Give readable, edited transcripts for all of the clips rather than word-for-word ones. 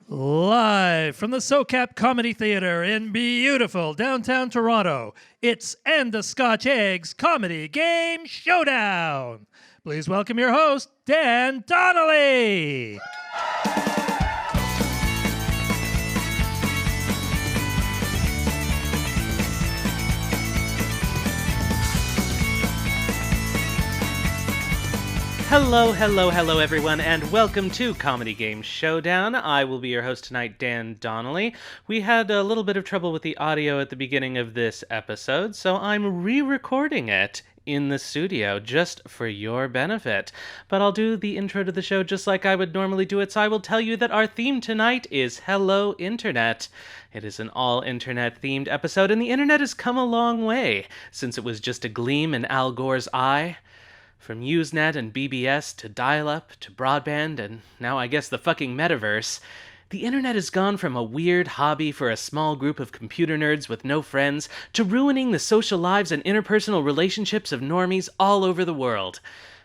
Live from the SoCap Comedy Theater in beautiful downtown Toronto, it's And the Scotch Eggs Comedy Game Showdown. Please welcome your host, Dan Donnelly. Hello, everyone, and welcome to Comedy Game Showdown. I will be your host tonight, Dan Donnelly. We had a little bit of trouble with the audio at the beginning of this episode, so I'm re-recording it in the studio just for your benefit. But I'll do the intro to the show just like I would normally do it, so I will tell you that our theme tonight is Hello, Internet. It is an all-internet-themed episode, and the internet has come a long way since it was just a gleam in Al Gore's eye. From Usenet and BBS to dial-up to broadband and now I guess the fucking metaverse, the internet has gone from a weird hobby for a small group of computer nerds with no friends to ruining the social lives and interpersonal relationships of normies all over the world.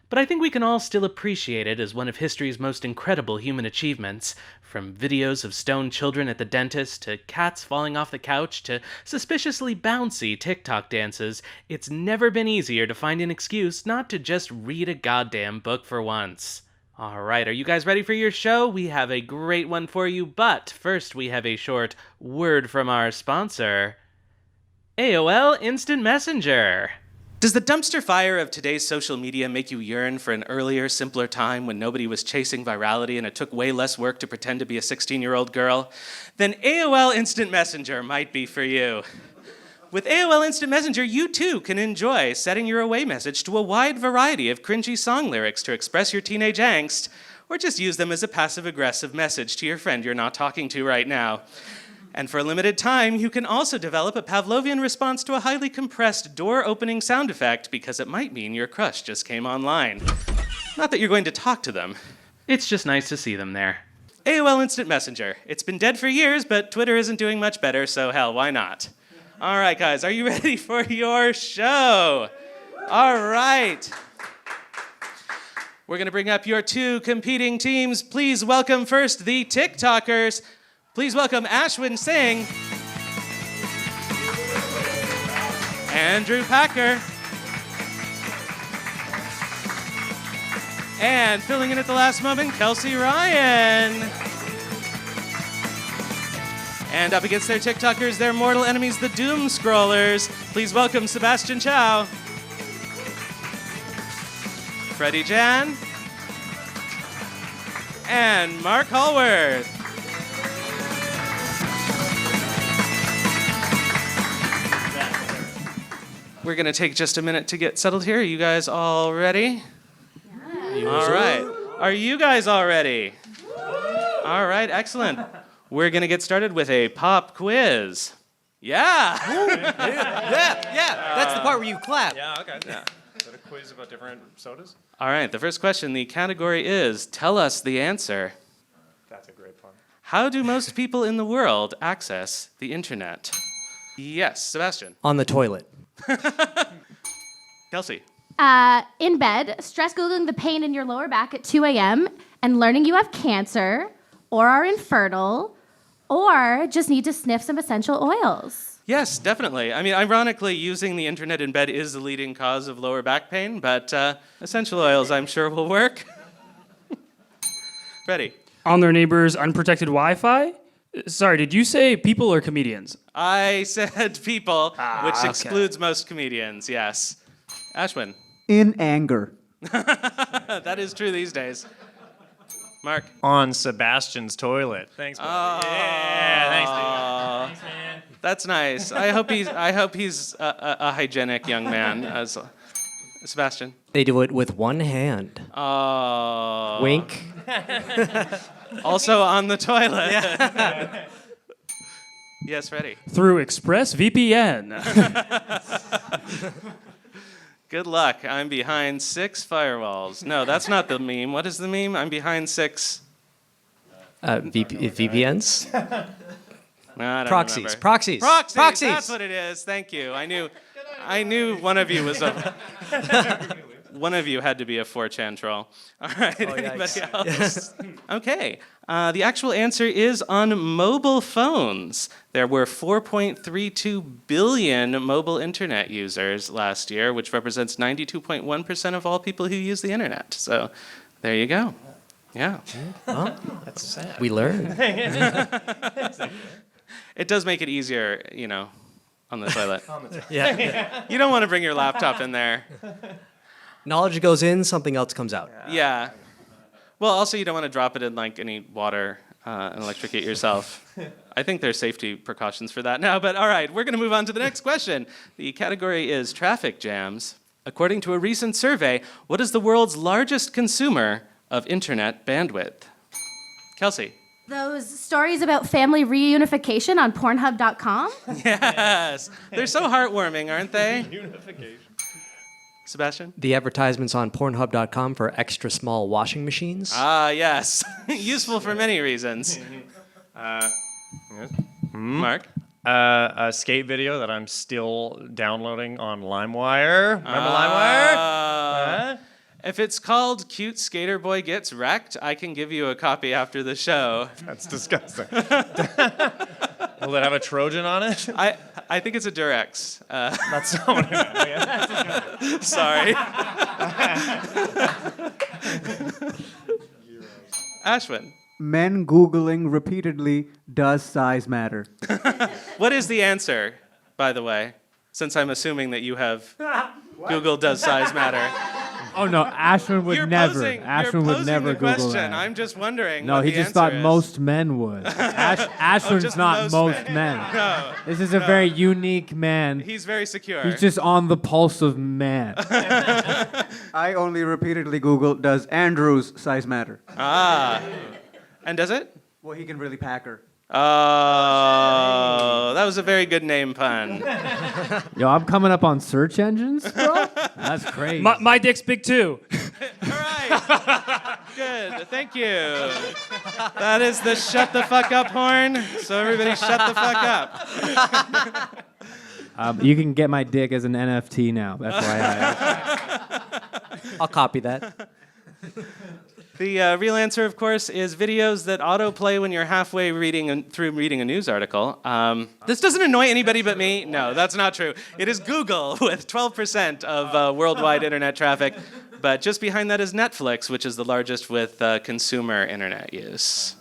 But I think we can all still appreciate it as one of history's most incredible human achievements. From videos of stoned children at the dentist, to cats falling off the couch, to suspiciously bouncy TikTok dances, it's never been easier to find an excuse not to just read a goddamn book for once. Alright, are you guys ready for your show? We have a great one for you, but first we have a short word from our sponsor, AOL Instant Messenger. Does the dumpster fire of today's social media make you yearn for an earlier, simpler time when nobody was chasing virality and it took way less work to pretend to be a 16-year-old girl? Then AOL Instant Messenger might be for you. With AOL Instant Messenger, you too can enjoy setting your away message to a wide variety of cringy song lyrics to express your teenage angst, or just use them as a passive-aggressive message to your friend you're not talking to right now. And for a limited time, you can also develop a Pavlovian response to a highly compressed door-opening sound effect because it might mean your crush just came online. Not that you're going to talk to them. It's just nice to see them there. AOL Instant Messenger. It's been dead for years, but Twitter isn't doing much better, so hell, why not? All right, guys, are you ready for your show? All right. We're going to bring up your two competing teams. Please welcome first the TikTokers. Please welcome Ashwin Singh, Andrew Packer, and filling in at the last moment, Kelsey Ryan. And up against their TikTokers, their mortal enemies, the Doomscrollers. Please welcome Sebastian Chow, Freddy Jan, and Marc Hallworth. We're going to take just a minute to get settled here. Are you guys all ready? Yeah. All right. Are you guys all ready? All right, excellent. We're going to get started with a pop quiz. Yeah. Yeah. That's the part where you clap. Yeah, okay. Yeah. Is that a quiz about different sodas? All right, the first question, the category is, tell us the answer. That's a great one. How do most people in the world access the internet? Yes, Sebastian. On the toilet. Kelsey. In bed, stress Googling the pain in your lower back at 2 a.m. and learning you have cancer or are infertile or just need to sniff some essential oils. Yes, definitely. I mean, ironically, using the internet in bed is the leading cause of lower back pain, but essential oils I'm sure will work. Freddy. On their neighbor's unprotected Wi-Fi? Sorry, did you say people or comedians? I said people, which excludes most comedians, yes. Ashwin. In anger. That is true these days. Marc. On Sebastian's toilet. Thanks, buddy. Yeah, thanks, dude. Thanks, man. That's nice. I hope he's a hygienic young man. As Sebastian. They do it with one hand. Oh. Wink. Also on the toilet. Yeah. Yes, Freddy. Through ExpressVPN. Good luck. I'm behind 6 firewalls. No, that's not the meme. What is the meme? I'm behind 6... VPNs? I don't Proxies. remember. Proxies. Proxies. That's what it is. Thank you. I knew one of you was a... One of you had to be a 4chan troll. All right, anybody else? Okay, the actual answer is on mobile phones. There were 4.32 billion mobile internet users last year, which represents 92.1% of all people who use the internet. So there you go. Yeah. Well, That's sad. we learned. It does make it easier, on the toilet. Yeah. You don't want to bring your laptop in there. Knowledge goes in, something else comes out. Yeah. Well, also you don't want to drop it in like any water and electrocute yourself. I think there's safety precautions for that now, but all right, we're going to move on to the next question. The category is traffic jams. According to a recent survey, what is the world's largest consumer of internet bandwidth? Kelsey. Those stories about family reunification on Pornhub.com? Yes. They're so heartwarming, aren't they? Sebastian? The advertisements on Pornhub.com for extra small washing machines. Ah, yes. Useful for many reasons. Mark? A skate video that I'm still downloading on LimeWire. Remember LimeWire? If it's called Cute Skater Boy Gets Wrecked, I can give you a copy after the show. That's disgusting. Will it have a Trojan on it? I think it's a Durex. That's not what I meant. Sorry. Ashwin, Men Googling repeatedly, does size matter? what is the answer, by the way? Since I'm assuming that you have Google does size matter. Oh no, Ashwin would You're never. posing Ashwin would never the Google question. that. I'm just wondering. No, what he the just thought answer is. most men would. Ashwin's just not most most men. men. No, This is a very unique man. he's very secure. He's just on the pulse of man. I only repeatedly Google, does Andrew's size matter? And does it? Well, he can really pack her. Oh, that was a very good name pun. Yo, I'm coming up on search engines, bro. That's crazy. My dick's big too. All right. Good. Thank you. That is the shut the fuck up horn. So everybody shut the fuck up. You can get my dick as an NFT now. FYI. I'll copy that. The real answer, of course, is videos that autoplay when you're halfway through reading a news article. This doesn't annoy anybody but me. No, that's not true. It is Google with 12% of worldwide internet traffic. But just behind that is Netflix, which is the largest with consumer internet use.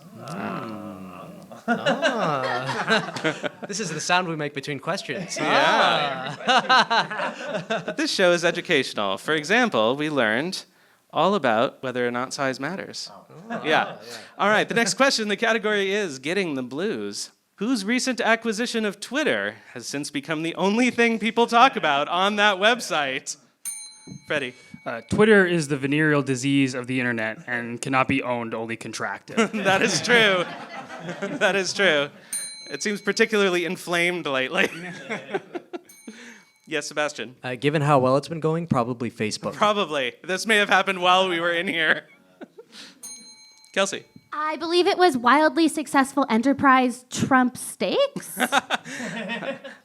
This is the sound we make between questions. Yeah. But this show is educational. For example, we learned all about whether or not size matters. Yeah. All right, the next question, the category is getting the blues. Whose recent acquisition of Twitter has since become the only thing people talk about on that website? Freddy. Twitter is the venereal disease of the internet and cannot be owned, only contracted. That is true. That is true. It seems particularly inflamed lately. Yes, Sebastian. Given how well it's been going, probably Facebook. Probably. This may have happened while we were in here. Kelsey. I believe it was wildly successful enterprise Trump Steaks.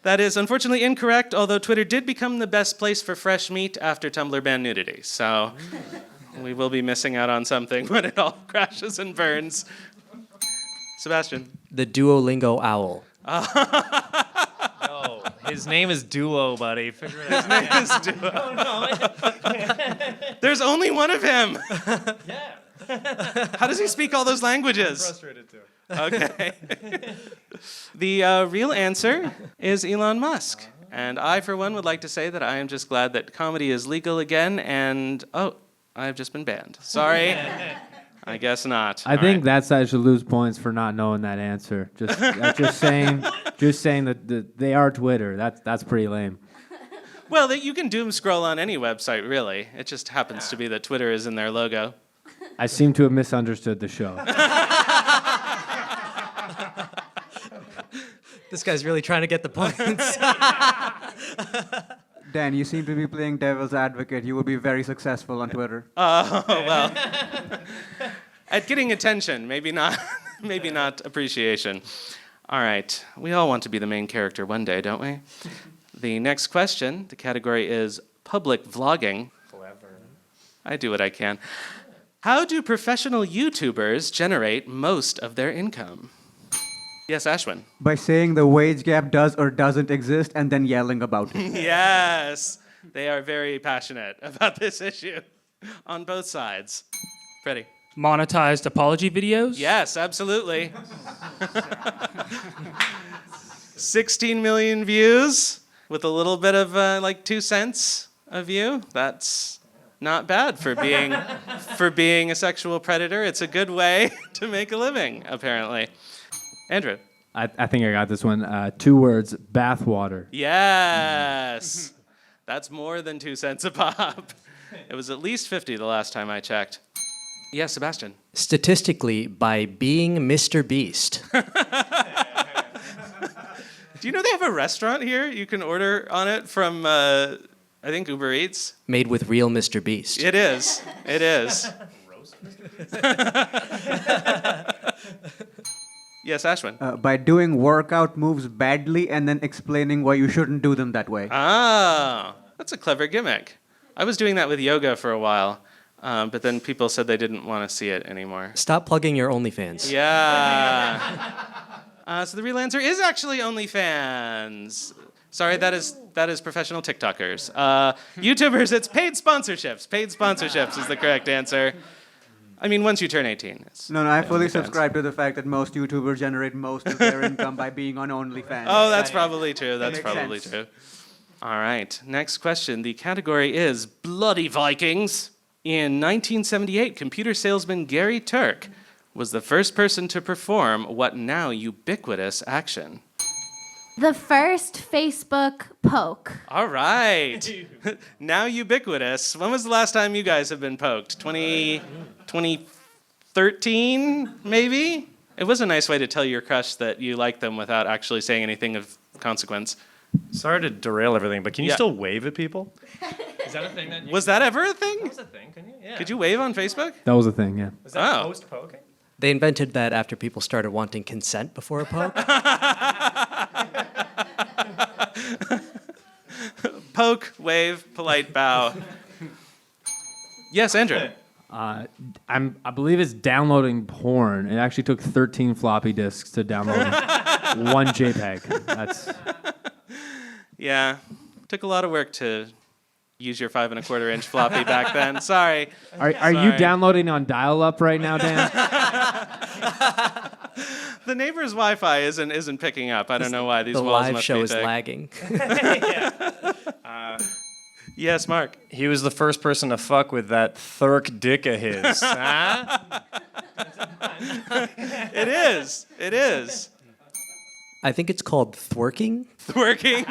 That is unfortunately incorrect, although Twitter did become the best place for fresh meat after Tumblr banned nudity. So we will be missing out on something when it all crashes and burns. Sebastian. The Duolingo owl. No, his name is Duo, buddy. Figure it out. There's only one of him. Yeah. How does he speak all those languages? Frustrated too. Okay. The real answer is Elon Musk. And I, for one, would like to say that I am just glad that comedy is legal again, and, I've just been banned. Sorry. I guess not. I think that side should lose points for not knowing that answer. Just saying that they are Twitter. That's pretty lame. Well, you can doom scroll on any website, really. It just happens to be that Twitter is in their logo. I seem to have misunderstood the show. This guy's really trying to get the points. Dan, you seem to be playing devil's advocate. You will be very successful on Twitter. Well, at getting attention, maybe not appreciation. All right, we all want to be the main character one day, don't we? The next question, the category is public vlogging. I do what I can. How do professional YouTubers generate most of their income? Yes, Ashwin. By saying the wage gap does or doesn't exist and then yelling about it. Yes, they are very passionate about this issue on both sides. Freddy. Monetized apology videos? Yes, absolutely. 16 million views with a little bit of like 2 cents a view. That's not bad for being a sexual predator. It's a good way to make a living, apparently. Andrew. I think I got this one. 2 words, bathwater. Yes. That's more than 2 cents a pop. It was at least 50 the last time I checked. Yes, Sebastian. Statistically, by being Mr. Beast. Do you know they have a restaurant here? You can order on it from, I think, Uber Eats. Made with real Mr. Beast. It is. It is. Yes, Ashwin. By doing workout moves badly and then explaining why you shouldn't do them that way. Ah, that's a clever gimmick. I was doing that with yoga for a while, but then people said they didn't want to see it anymore. Stop plugging your OnlyFans. Yeah. So the real answer is actually OnlyFans. Sorry, that is professional TikTokers. YouTubers, it's paid sponsorships. Paid sponsorships is the correct answer. I mean, once you turn 18. No, I fully subscribe to the fact that most YouTubers generate most of their income by being on OnlyFans. Oh, that's probably true. That's makes probably sense. true. All right. Next question. The category is Bloody Vikings. In 1978, computer salesman Gary Turk was the first person to perform what now ubiquitous action. The first Facebook poke. All right. Now ubiquitous. When was the last time you guys have been poked? 2013, maybe? It was a nice way to tell your crush that you like them without actually saying anything of consequence. Sorry to derail everything, but can you Yeah. still wave at people? Is that a thing that you... Was that ever a thing? That was a thing, couldn't you? Yeah. Could you wave on Facebook? That was a thing, yeah. Was that Oh. post-poking? They invented that after people started wanting consent before a poke. Poke, wave, polite bow. Yes, Andrew. I believe it's downloading porn. It actually took 13 floppy disks to download one JPEG. That's Yeah. Took a lot of work to use your 5 1/4 inch floppy back then. Sorry. Are you Sorry. downloading on dial-up right now, Dan? The neighbor's Wi-Fi isn't picking up. I don't know why. These The walls live must show be is big. lagging. Yes, Marc. He was the first person to fuck with that thirk dick of his. Huh? It is. It is. I think it's called thworking. Working.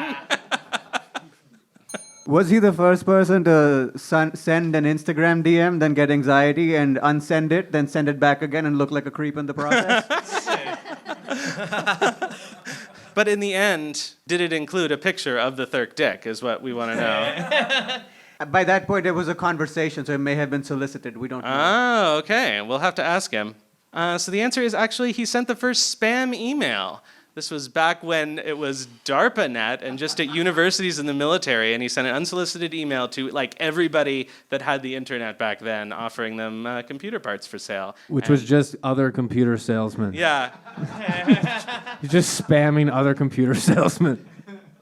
Was he the first person to send an Instagram DM, then get anxiety and unsend it, then send it back again and look like a creep in the process? But in the end, did it include a picture of the thirk dick is what we want to know. By that point, it was a conversation, so it may have been solicited. We don't know. Oh, okay. We'll have to ask him. So the answer is actually he sent the first spam email. This was back when it was DARPANet and just at universities and the military, and he sent an unsolicited email to like everybody that had the internet back then, offering them computer parts for sale. Which was just other computer salesmen. Yeah. He's just spamming other computer salesmen.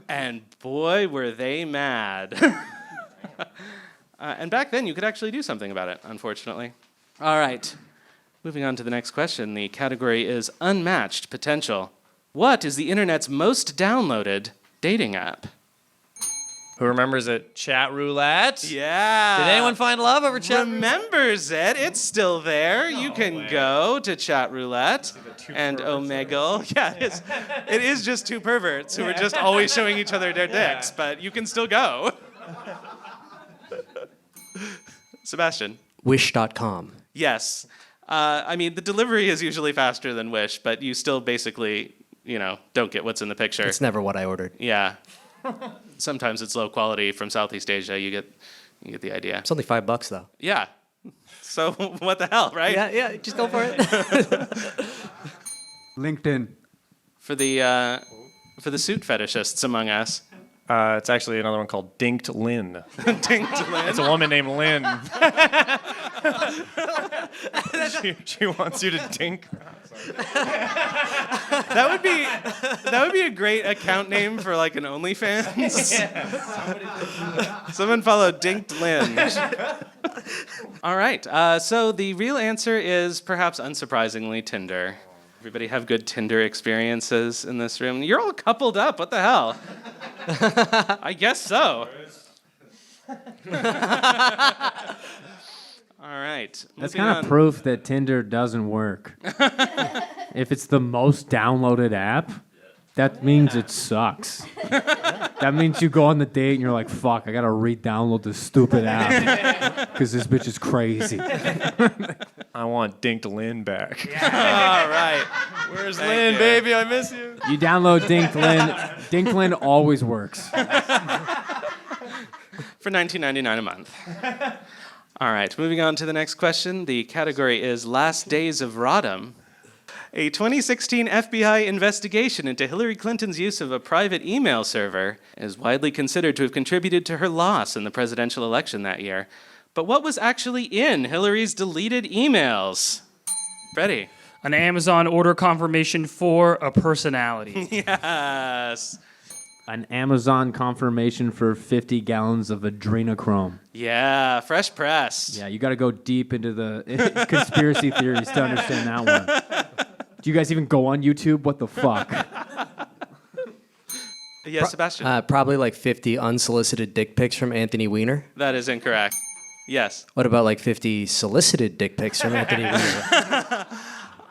And boy, were they mad. And back then, you could actually do something about it, unfortunately. All right. Moving on to the next question. The category is Unmatched Potential. What is the internet's most downloaded dating app? Who remembers it? Chat roulette? Yeah. Did anyone find love over chat? Remembers it? It's still there. You can go to Chat Roulette and Omegle. Yeah, it is just 2 perverts who are just always showing each other their dicks, but you can still go. Sebastian. Wish.com. Yes. I mean, the delivery is usually faster than Wish, but you still basically, don't get what's in the picture. It's never what I ordered. Yeah. Sometimes it's low quality from Southeast Asia. You get the idea. It's only $5 though. Yeah. So what the hell, right? Yeah, just go for it. LinkedIn. For the suit fetishists among us. It's actually another one called Dinked Lynn. Dinked Lynn. It's a woman named Lynn. she wants you to dink. That would be a great account name for like an OnlyFans. Someone follow Dinked Lynn. All right. So the real answer is perhaps unsurprisingly Tinder. Everybody have good Tinder experiences in this room? You're all coupled up. What the hell? I guess so. All right. That's moving kind on. of proof that Tinder doesn't work. If it's the most downloaded app, that means it sucks. That means you go on the date and you're like, fuck, I gotta re-download this stupid app because this bitch is crazy. I want Dinked Lynn back. All right. Where's Thank Lynn, you. baby? I miss you. You download Dinked Lynn. Dinked Lynn always works. For $19.99 a month. All right, moving on to the next question. The category is Last Days of Rodham. A 2016 FBI investigation into Hillary Clinton's use of a private email server is widely considered to have contributed to her loss in the presidential election that year. But what was actually in Hillary's deleted emails? Freddy. An Amazon order confirmation for a personality. Yes. An Amazon confirmation for 50 gallons of adrenochrome. Yeah, fresh pressed. Yeah, you got to go deep into the conspiracy theories to understand that one. Do you guys even go on YouTube? What the fuck? Yes, Sebastian. Probably like 50 unsolicited dick pics from Anthony Weiner. That is incorrect. Yes. What about like 50 solicited dick pics from Anthony Weiner?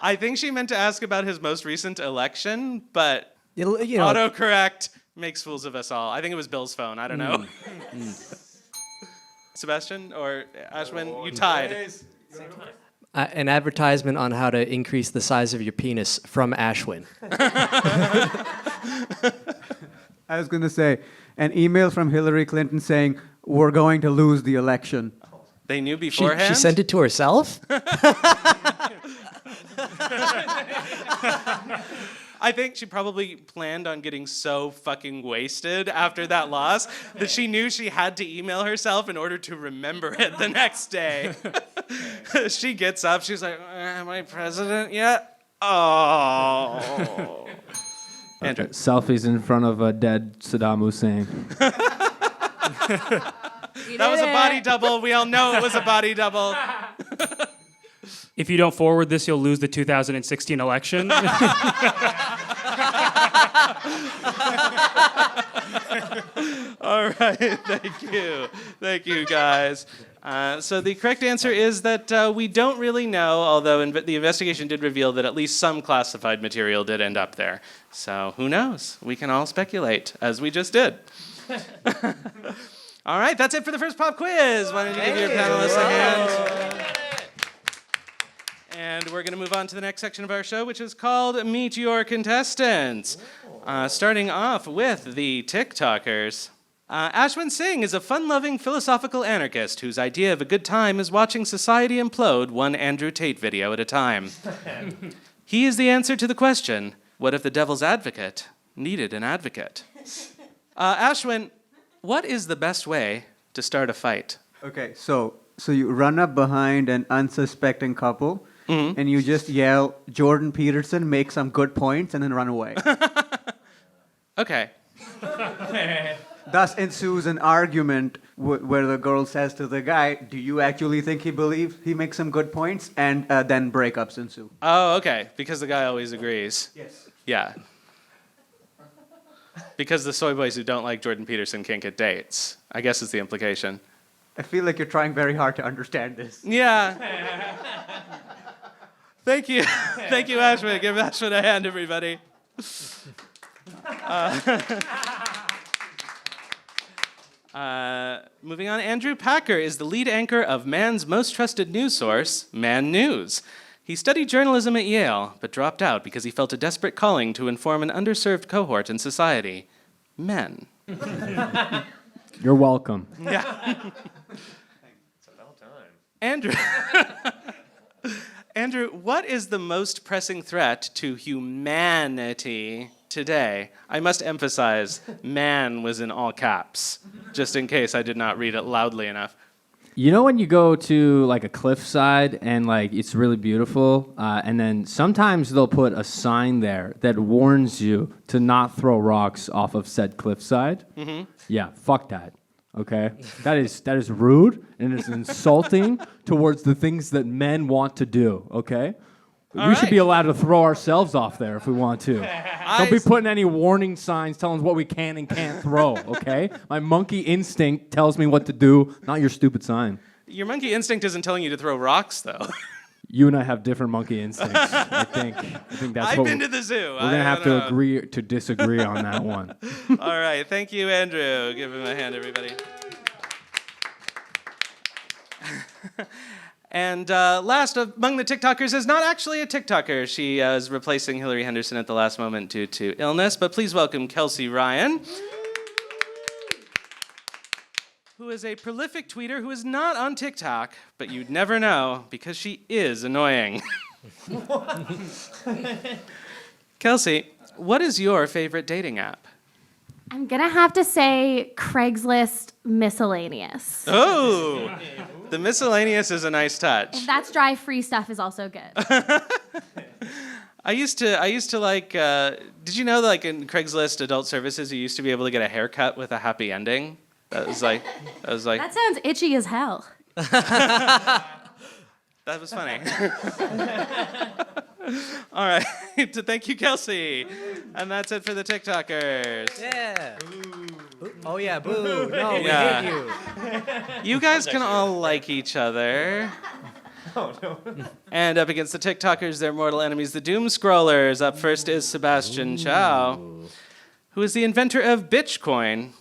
I think she meant to ask about his most recent election, but You know, autocorrect makes fools of us all. I think it was Bill's phone. I don't know. Sebastian or Ashwin, you tied. an advertisement on how to increase the size of your penis from Ashwin. I was going to say, an email from Hillary Clinton saying, we're going to lose the election. They knew She beforehand? sent it to herself? I think she probably planned on getting so fucking wasted after that loss that she knew she had to email herself in order to remember it the next day. She gets up, she's like, am I president yet? Oh. Andrew. Selfies in front of a dead Saddam Hussein. That was a body double. We all know it was a body double. If you don't forward this, you'll lose the 2016 election. All right, thank you. Thank you, guys. So the correct answer is that we don't really know, although the investigation did reveal that at least some classified material did end up there. So who knows? We can all speculate, as we just did. All right, that's it for the first pop quiz. Why don't you give your panelists a hand? And we're going to move on to the next section of our show, which is called Meet Your Contestants. Starting off with the TikTokers. Ashwin Singh is a fun-loving philosophical anarchist whose idea of a good time is watching society implode one Andrew Tate video at a time. He is the answer to the question, what if the devil's advocate needed an advocate? Ashwin, what is the best way to start a fight? Okay, so you run up behind an unsuspecting couple, and you just yell, Jordan Peterson, make some good points, and then run away. Okay. Thus ensues an argument where the girl says to the guy, do you actually think he makes some good points? And then breakups ensue. Oh, okay. Because the guy always agrees. Yes. Yeah. Because the soy boys who don't like Jordan Peterson can't get dates. I guess is the implication. I feel like you're trying very hard to understand this. Yeah. Thank you. Thank you, Ashwin. Give Ashwin a hand, everybody. Moving on, Andrew Packer is the lead anchor of man's most trusted news source, Man News. He studied journalism at Yale, but dropped out because he felt a desperate calling to inform an underserved cohort in society, men. You're welcome. Yeah. It's about time. Andrew, what is the most pressing threat to humanity today. I must emphasize, man was in all caps, just in case I did not read it loudly enough. You know when you go to like a cliffside and like it's really beautiful, and then sometimes they'll put a sign there that warns you to not throw rocks off of said cliffside? Mm-hmm. Yeah, fuck that. Okay, that is rude and it's insulting towards the things that men want to do. Okay, we should be allowed to throw ourselves off there if we want to. Don't be putting any warning signs telling us what we can and can't throw. Okay, my monkey instinct tells me what to do, not your stupid sign. Your monkey instinct isn't telling you to throw rocks, though. You and I have different monkey instincts. I think that's I've what been to the zoo. we're gonna have to agree to disagree on that one. All right, thank you, Andrew. Give him a hand, everybody. And last among the TikTokers is not actually a TikToker. She is replacing Hilary Henderson at the last moment due to illness. But please welcome Kelsey Ryan, who is a prolific tweeter who is not on TikTok, but you'd never know because she is annoying. Kelsey, what is your favorite dating app? I'm gonna have to say Craigslist miscellaneous. Oh, the miscellaneous is a nice touch. If that's dry, free stuff is also good. I used to like. Did you know that, like in Craigslist adult services, you used to be able to get a haircut with a happy ending? That was like. That sounds itchy as hell. That was funny. All right. Thank you, Kelsey. And that's it for the TikTokers. Yeah. Oh yeah, boo. No, we Yeah. hate you. You guys can all like each other. Oh, no. And up against the TikTokers, their mortal enemies, the Doomscrollers. Up first is Sebastian Chow, who is the inventor of Bitchcoin,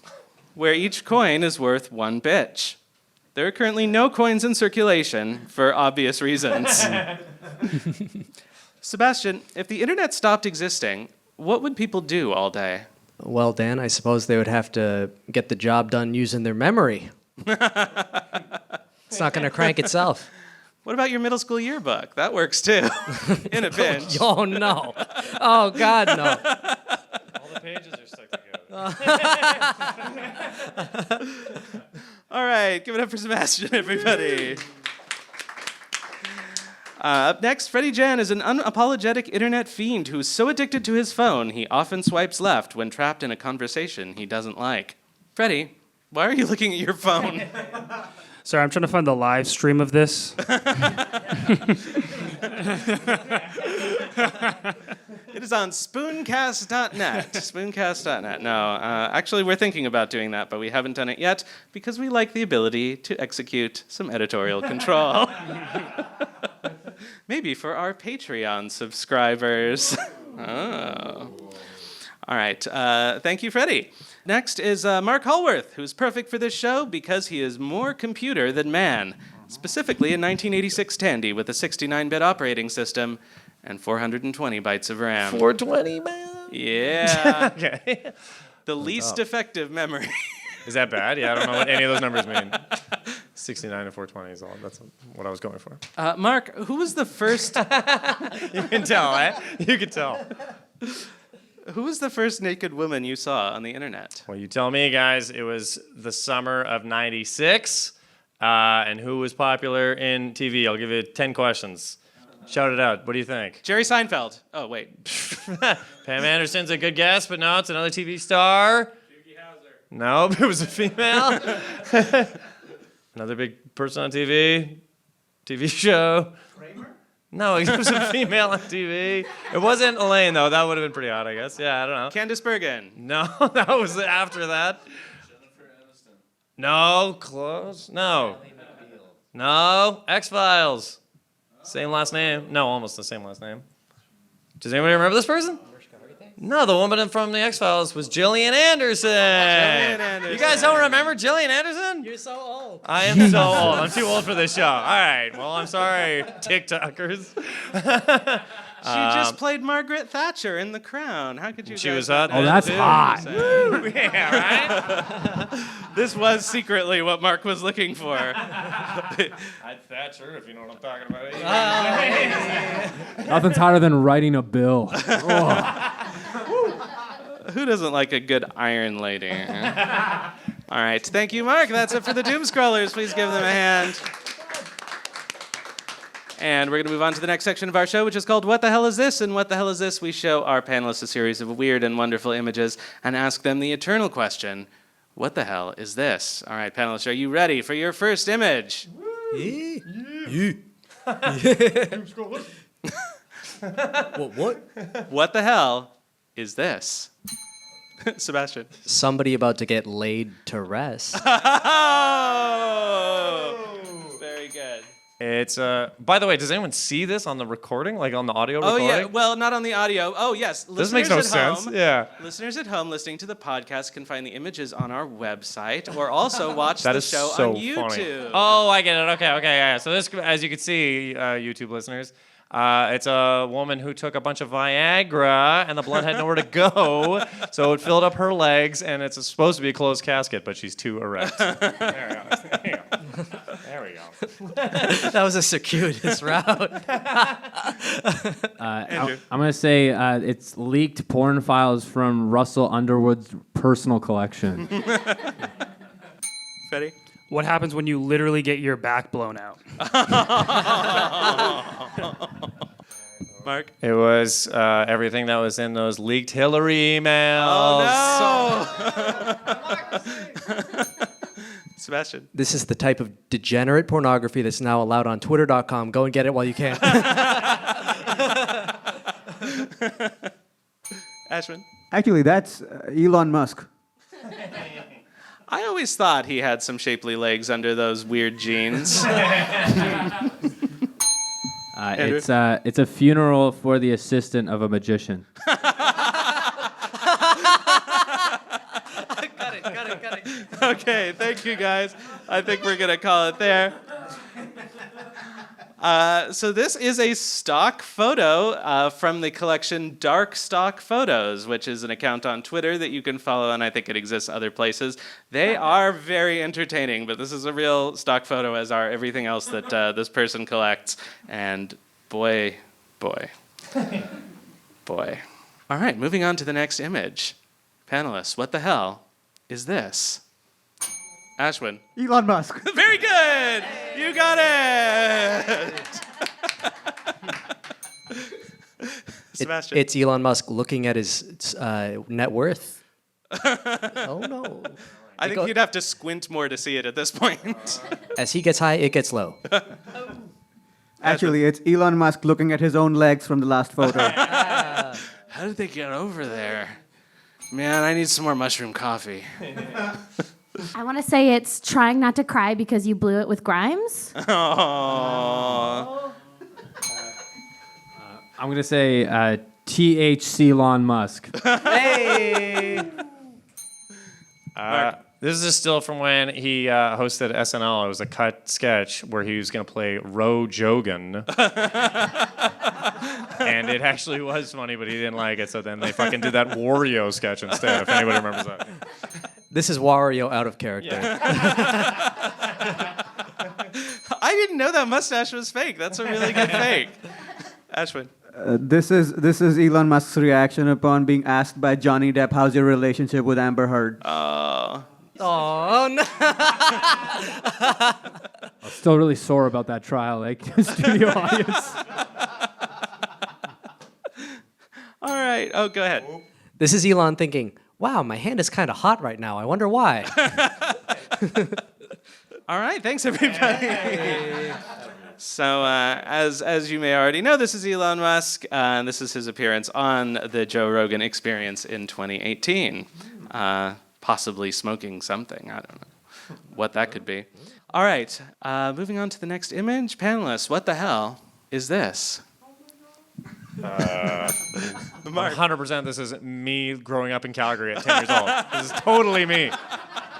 where each coin is worth one bitch. There are currently no coins in circulation for obvious reasons. Sebastian, if the internet stopped existing, what would people do all day? Well, Dan, I suppose they would have to get the job done using their memory. It's not going to crank itself. What about your middle school yearbook? That works too, in a pinch. Oh, no. Oh, God, no. All the pages are stuck together. All right, give it up for Sebastian, everybody. Up next, Freddy Jan is an unapologetic internet fiend who's so addicted to his phone, he often swipes left when trapped in a conversation he doesn't like. Freddy, why are you looking at your phone? Sorry, I'm trying to find the live stream of this. It is on spooncast.net. Spooncast.net. No, actually, we're thinking about doing that, but we haven't done it yet because we like the ability to execute some editorial control. Maybe for our Patreon subscribers. Oh. All right. Thank you, Freddy. Next is Marc Hallworth, who's perfect for this show because he is more computer than man, specifically a 1986 Tandy with a 69-bit operating system and 420 bytes of RAM. 420, man. Yeah. Okay. The least effective memory. Is that bad? Yeah, I don't know what any of those numbers mean. 69 and 420 is all. That's what I was going for. Marc, who was the first... You can tell, eh? You can tell. Who was the first naked woman you saw on the internet? Well, you tell me, guys. It was the summer of '96. And who was popular in TV? I'll give you 10 questions. Shout it out. What do you think? Jerry Seinfeld. Oh, wait. Pam Anderson's a good guess, but no, it's another TV star. No, it was a female. Another big person on TV show. Kramer? No, it was a female on TV. It wasn't Elaine, though. That would have been pretty odd, I guess. Yeah, I don't know. Candice Bergen. No, that was after that. Jennifer Aniston. No, close. No. No, X-Files. Same last name. No, almost the same last name. Does anybody remember this person? No, the woman from the X-Files was Gillian Anderson. You guys don't remember Gillian Anderson? You're so old. I am so old. I'm too old for this show. All right. Well, I'm sorry, TikTokers. She just played Margaret Thatcher in The Crown. How could you She guys was not hot. know Oh, that's too? hot. Yeah, right? This was secretly what Marc was looking for. I'd Thatcher, if you know what I'm talking about. Nothing's hotter than writing a bill. Oh. Who doesn't like a good iron lady? All right. Thank you, Marc. That's it for the Doomscrollers. Please give them a hand. And we're going to move on to the next section of our show, which is called What the Hell is This? And What the Hell is This? We show our panelists a series of weird and wonderful images and ask them the eternal question, what the hell is this? All right, panelists, are you ready for your first image? What? What the hell is this? Sebastian. Somebody about to get laid to rest. Oh! Very good. It's by the way, does anyone see this on the recording? Like on the audio recording? Oh, yeah. Well, not on the audio. Oh, yes. This makes no sense. Yeah. Listeners at home listening to the podcast can find the images on our website or also watch That the is show so on YouTube. funny. Oh, I get it. Okay, yeah. So this, as you can see, YouTube listeners, it's a woman who took a bunch of Viagra and the blood had nowhere to go, so it filled up her legs, and it's supposed to be a closed casket, but she's too erect. There we go. That was a circuitous route. Andrew. I'm going to say it's leaked porn files from Russell Underwood's personal collection. Freddy? What happens when you literally get your back blown out? Marc? It was everything that was in those leaked Hilary emails. Oh, no! Sebastian? This is the type of degenerate pornography that's now allowed on Twitter.com. Go and get it while you can. Ashwin? Actually, that's Elon Musk. I always thought he had some shapely legs under those weird jeans. It's a funeral for the assistant of a magician. Got it. Okay, thank you guys. I think we're going to call it there. So this is a stock photo from the collection Dark Stock Photos, which is an account on Twitter that you can follow, and I think it exists other places. They are very entertaining, but this is a real stock photo, as are everything else that this person collects. And boy. All right, moving on to the next image. Panelists, what the hell is this? Ashwin. Elon Musk. Very good! You got it! Sebastian. It's Elon Musk looking at his net worth. Oh, no. I think you'd have to squint more to see it at this point. As he gets high, it gets low. Actually, it's Elon Musk looking at his own legs from the last photo. How did they get over there? Man, I need some more mushroom coffee. I want to say it's trying not to cry because you blew it with Grimes. Aww. I'm going to say THC Elon Musk. Hey! This is a still from when he hosted SNL. It was a cut sketch where he was going to play Ro Jogan. And it actually was funny, but he didn't like it, so then they fucking did that Wario sketch instead, if anybody remembers that. This is Wario out of character. I didn't know that mustache was fake. That's a really good fake. Ashwin. This is Elon Musk's reaction upon being asked by Johnny Depp, "How's your relationship with Amber Heard?" Oh, no. I'm still really sore about that trial, like studio audience. All right. Oh, go ahead. This is Elon thinking, wow, my hand is kind of hot right now. I wonder why. All right. Thanks, everybody. So, as you may already know, this is Elon Musk, and this is his appearance on the Joe Rogan Experience in 2018. Possibly smoking something. I don't know what that could be. All right. Moving on to the next image. Panelists, what the hell is this? Marc. 100% this is me growing up in Calgary at 10 years old. This is totally me.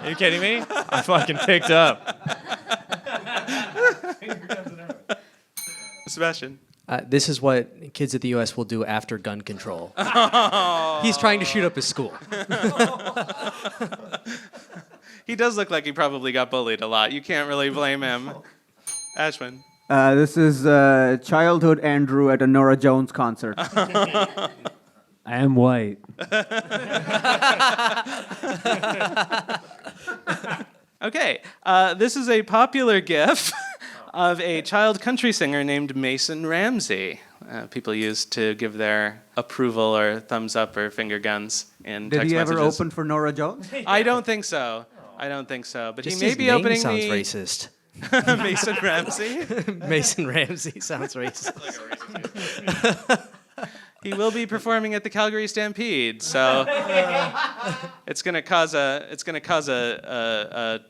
Are you kidding me? I fucking picked up. Sebastian. This is what kids at the U.S. will do after gun control. He's trying to shoot up his school. He does look like he probably got bullied a lot. You can't really blame him. Ashwin. This is childhood Andrew at a Nora Jones concert. I I am white. Okay, this is a popular GIF of a child country singer named Mason Ramsey. People use to give their approval or thumbs up or finger guns in Did text he ever messages. open for Norah Jones? I don't think so. I don't think so. But Just he may his be name opening sounds the racist. Mason Ramsey. Mason Ramsey sounds racist. He will be performing at the Calgary Stampede, so it's going to cause a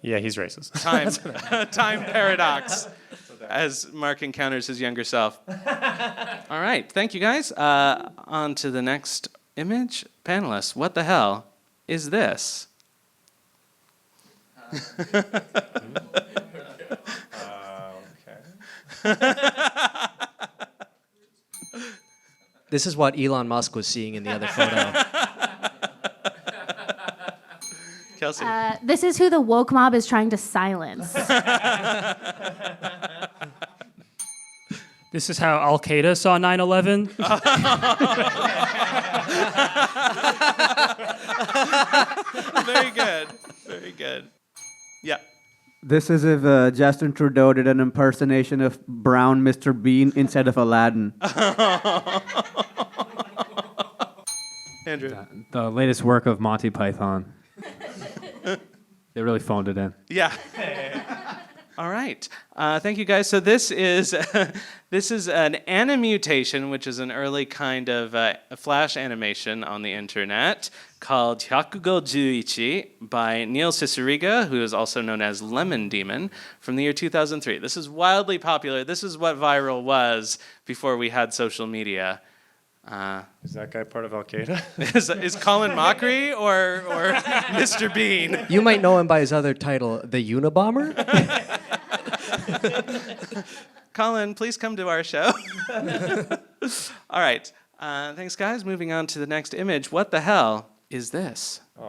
Yeah, he's racist. time paradox as Marc encounters his younger self. All right, thank you guys. On to the next image. Panelists, what the hell is this? This is what Elon Musk was seeing in the other photo. Kelsey. This is who the woke mob is trying to silence. This is how Al Qaeda saw 9/11. Very good. Very good. Yeah. This is if Justin Trudeau did an impersonation of brown Mr. Bean instead of Aladdin. Andrew. The latest work of Monty Python. They really phoned it in. Yeah. All right. Thank you, guys. So this is this is an animutation, which is an early kind of a flash animation on the internet called Hyakugo Juichi by Neil Cicerega, who is also known as Lemon Demon, from the year 2003. This is wildly popular. This is what viral was before we had social media. Is that guy part of Al Qaeda? Is Colin Mockery or Mr. Bean? You might know him by his other title, The Unabomber? Colin, please come to our show. All right. Thanks, guys. Moving on to the next image. What the hell is this? Oh.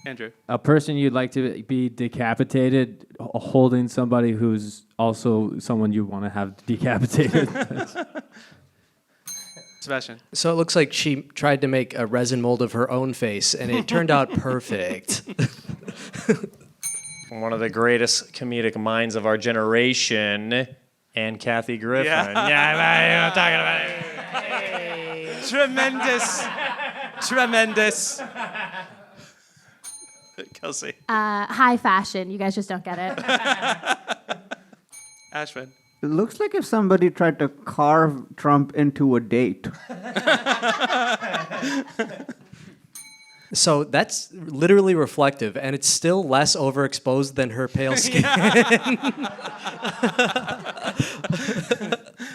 Andrew. A person you'd like to be decapitated, holding somebody who's also someone you want to have decapitated. Sebastian. So it looks like she tried to make a resin mold of her own face, and it turned out perfect. One of the greatest comedic minds of our generation, and Kathy Griffin. Yeah, I'm talking about it. Tremendous. Tremendous. Kelsey. High fashion. You guys just don't get it. Ashwin. It looks like if somebody tried to carve Trump into a date. So that's literally reflective, and it's still less overexposed than her pale skin.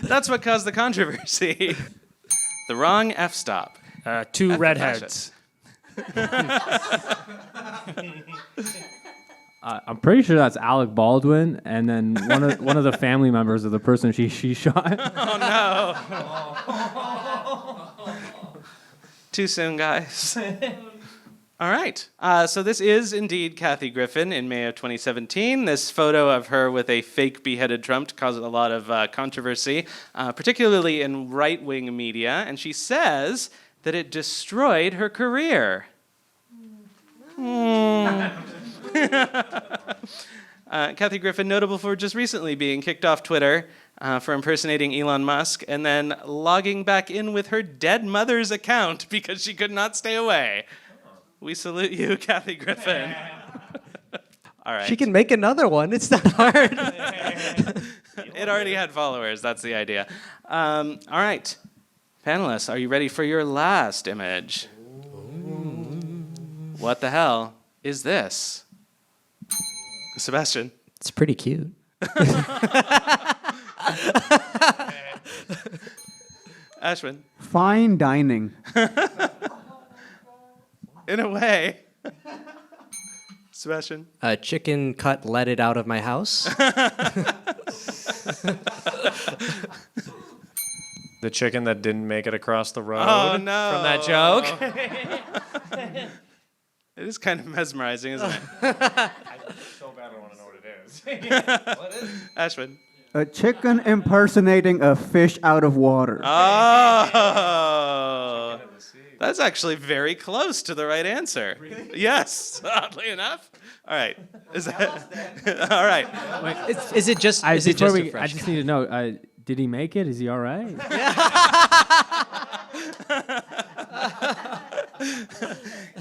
That's what caused the controversy. The wrong f-stop. Two F redheads. I'm pretty sure that's Alec Baldwin, and then one of the family members of the person she shot. Oh no. Too soon, guys. All right. So this is indeed Kathy Griffin in May of 2017. This photo of her with a fake beheaded Trump caused a lot of controversy, particularly in right-wing media, and she says that it destroyed her career. Kathy Griffin, notable for just recently being kicked off Twitter for impersonating Elon Musk and then logging back in with her dead mother's account because she could not stay away. We salute you, Kathy Griffin. All right. She can make another one. It's not hard. It already had followers. That's the idea. All right. Panelists, are you ready for your last image? What the hell is this? Sebastian. It's pretty cute. Ashwin. Fine dining. In a way. Sebastian. A chicken cutletted out of my house. The chicken that didn't make it across the road. Oh, no. From that joke. It is kind of mesmerizing, isn't it? So bad I want to know what it is. What is it? Ashwin. A chicken impersonating a fish out of water. Oh. That's actually very close to the right answer. Really? Yes, oddly enough. All right. Is that all right? Is it just? Is it just a fresh I just need to know. Did he make it? Is he all right?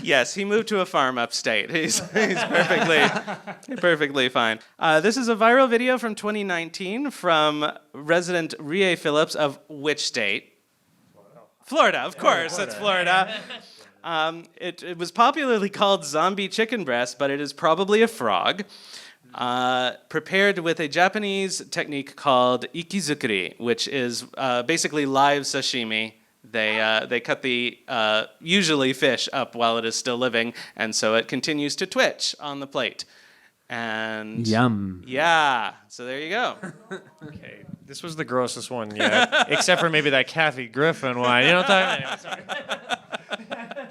Yes, he moved to a farm upstate. He's perfectly fine. This is a viral video from 2019 from resident Rie Phillips of which state? Florida, of course. It's Florida. It was popularly called zombie chicken breast, but it is probably a frog. Prepared with a Japanese technique called ikizukuri, which is basically live sashimi. They cut the usually fish up while it is still living, and so it continues to twitch on the plate. And Yum. Yeah, so there you go. Okay, this was the grossest one yet, except for maybe that Kathy Griffin one. You know what I'm talking about?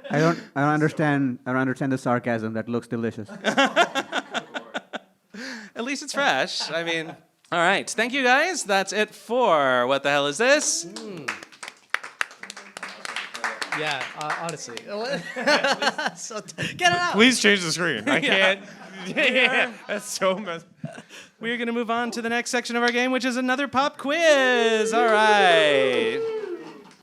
Anyway, sorry. I don't understand the sarcasm. That looks delicious. At least it's fresh. I mean, all right. Thank you, guys. That's it for What the Hell Is This? Yeah, honestly. So get it out. Please change the screen. I can't. Yeah, that's so messed. We're going to move on to the next section of our game, which is another pop quiz. All right.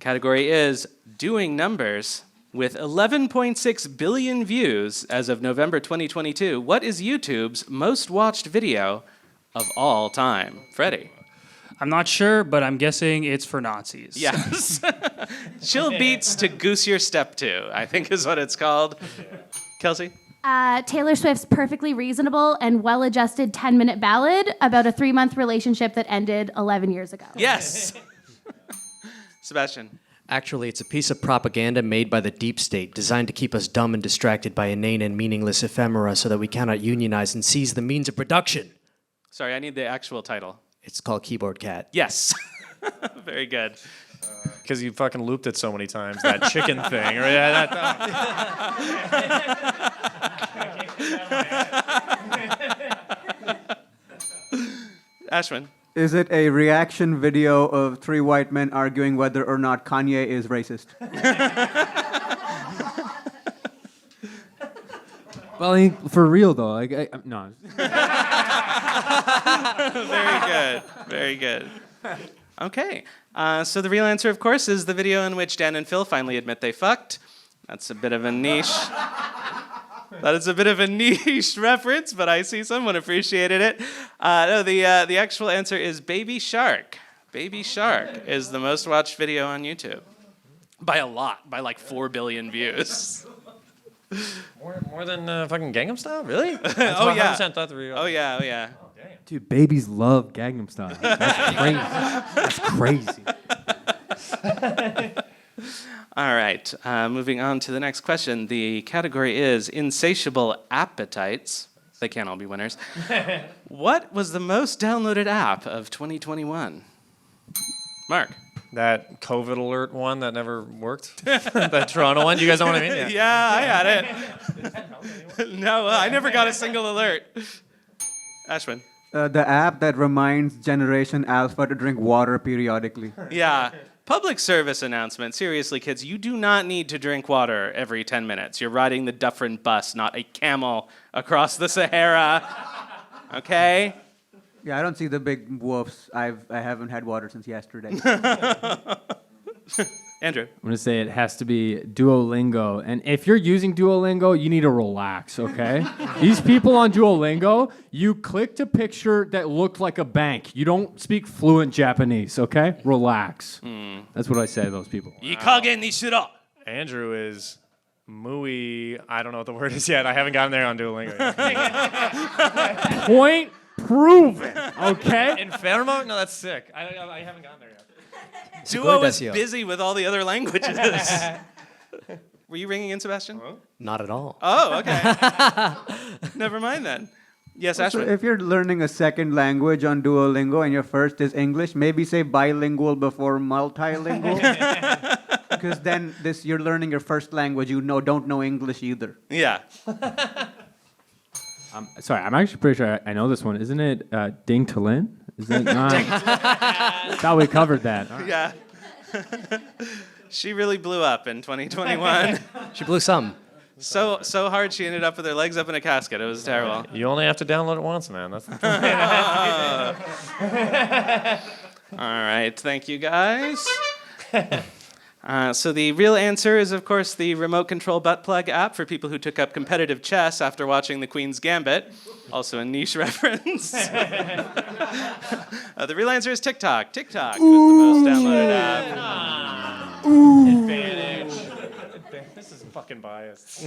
Category is Doing Numbers. With 11.6 billion views as of November 2022, what is YouTube's most watched video of all time? Freddy. I'm not sure, but I'm guessing it's for Nazis. Yes. Chill Beats to Goose Your Step To, I think is what it's called. Kelsey? Taylor Swift's perfectly reasonable and well-adjusted 10-minute ballad about a 3-month relationship that ended 11 years ago. Yes. Sebastian? Actually, it's a piece of propaganda made by the deep state designed to keep us dumb and distracted by inane and meaningless ephemera so that we cannot unionize and seize the means of production. Sorry, I need the actual title. It's called Keyboard Cat. Yes. Very good. Because you fucking looped it so many times, that chicken thing. Or Ashwin? Is it a reaction video of 3 white men arguing whether or not Kanye is racist? Well, for real though, no. Very good. Very good. Okay. So the real answer, of course, is the video in which Dan and Phil finally admit they fucked. That's a bit of a niche. That is a bit of a niche reference, but I see someone appreciated it. No, the actual answer is Baby Shark. Baby Shark is the most watched video on YouTube. By a lot, by like 4 billion views. more than fucking Gangnam Style? Really? Oh, yeah. 100% thought the real. Oh, yeah, oh, yeah. Dude, babies love Gangnam Style. That's crazy. That's crazy. All right, moving on to the next question. The category is Insatiable Appetites. They can't all be winners. What was the most downloaded app of 2021? Marc. That COVID alert one that never worked? That Toronto one? You guys know what I mean? Yeah, I had it. No, I never got a single alert. Ashwin. The app that reminds Generation Alpha to drink water periodically. Yeah. Public service announcement. Seriously, kids, you do not need to drink water every 10 minutes. You're riding the Dufferin bus, not a camel across the Sahara. Okay? Yeah, I don't see the big woofs. I haven't had water since yesterday. Andrew. I'm going to say it has to be Duolingo. And if you're using Duolingo, you need to relax, okay? These people on Duolingo, you clicked a picture that looked like a bank. You don't speak fluent Japanese, okay? Relax. That's what I say to those people. Andrew is muy. I don't know what the word is yet. I haven't gotten there on Duolingo yet. Point proven, okay? Infermo? No, that's sick. I haven't gotten there yet. Duo is busy with all the other languages. Were you ringing in, Sebastian? Not at all. Oh, okay. Never mind then. Yes, So Ashwin. if you're learning a second language on Duolingo and your first is English, maybe say bilingual before multilingual. Because then you're learning your first language, don't know English either. Yeah. Sorry, I'm actually pretty sure I know this one. Isn't it Ding to Lin? Is that not? Thought we covered that. All right. Yeah. She really blew up in 2021. She blew some. So hard she ended up with her legs up in a casket. It was terrible. You only have to download it once, man. That's All right, thank you guys. So the real answer is, of course, the remote control butt plug app for people who took up competitive chess after watching The Queen's Gambit. Also a niche reference. The real answer is TikTok. TikTok was the most downloaded app. advantage. This is fucking biased.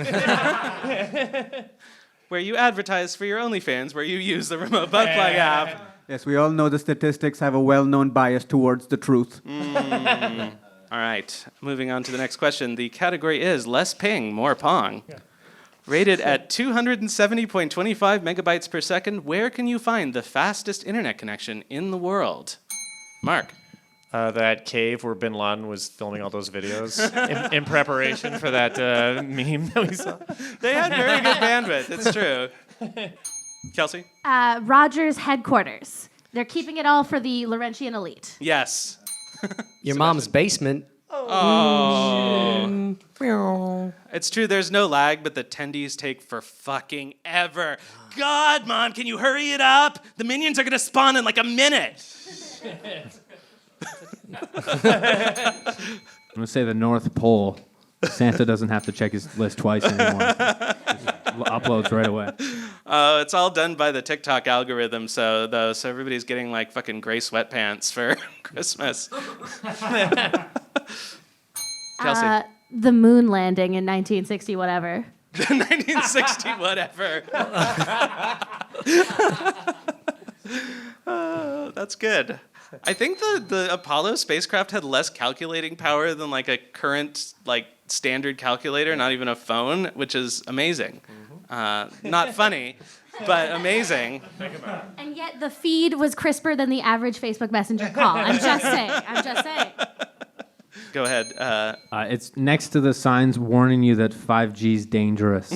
Where you advertise for your OnlyFans, where you use the remote butt plug app. Yes, we all know the statistics have a well-known bias towards the truth. All right, moving on to the next question. The category is less ping, more pong. Rated at 270.25 megabytes per second, where can you find the fastest internet connection in the world? Mark. That cave where Bin Laden was filming all those videos in preparation for that meme that we saw. They had very good bandwidth, it's true. Kelsey? Rogers headquarters. They're keeping it all for the Laurentian elite. Yes. Your mom's basement. Oh. It's true, there's no lag, but the attendees take for fucking ever. God, Mom, can you hurry it up? The minions are gonna spawn in like a minute. I'm gonna say the North Pole. Santa doesn't have to check his list twice anymore. Just uploads right away. It's all done by the TikTok algorithm, so everybody's getting like fucking gray sweatpants for Christmas. Kelsey. The moon landing in 1960 whatever. 1960 whatever. That's good. I think the Apollo spacecraft had less calculating power than like a current like standard calculator, not even a phone, which is amazing. Not funny, but amazing. And yet the feed was crisper than the average Facebook Messenger call. I'm just saying. Go ahead. It's next to the signs warning you that 5G's dangerous.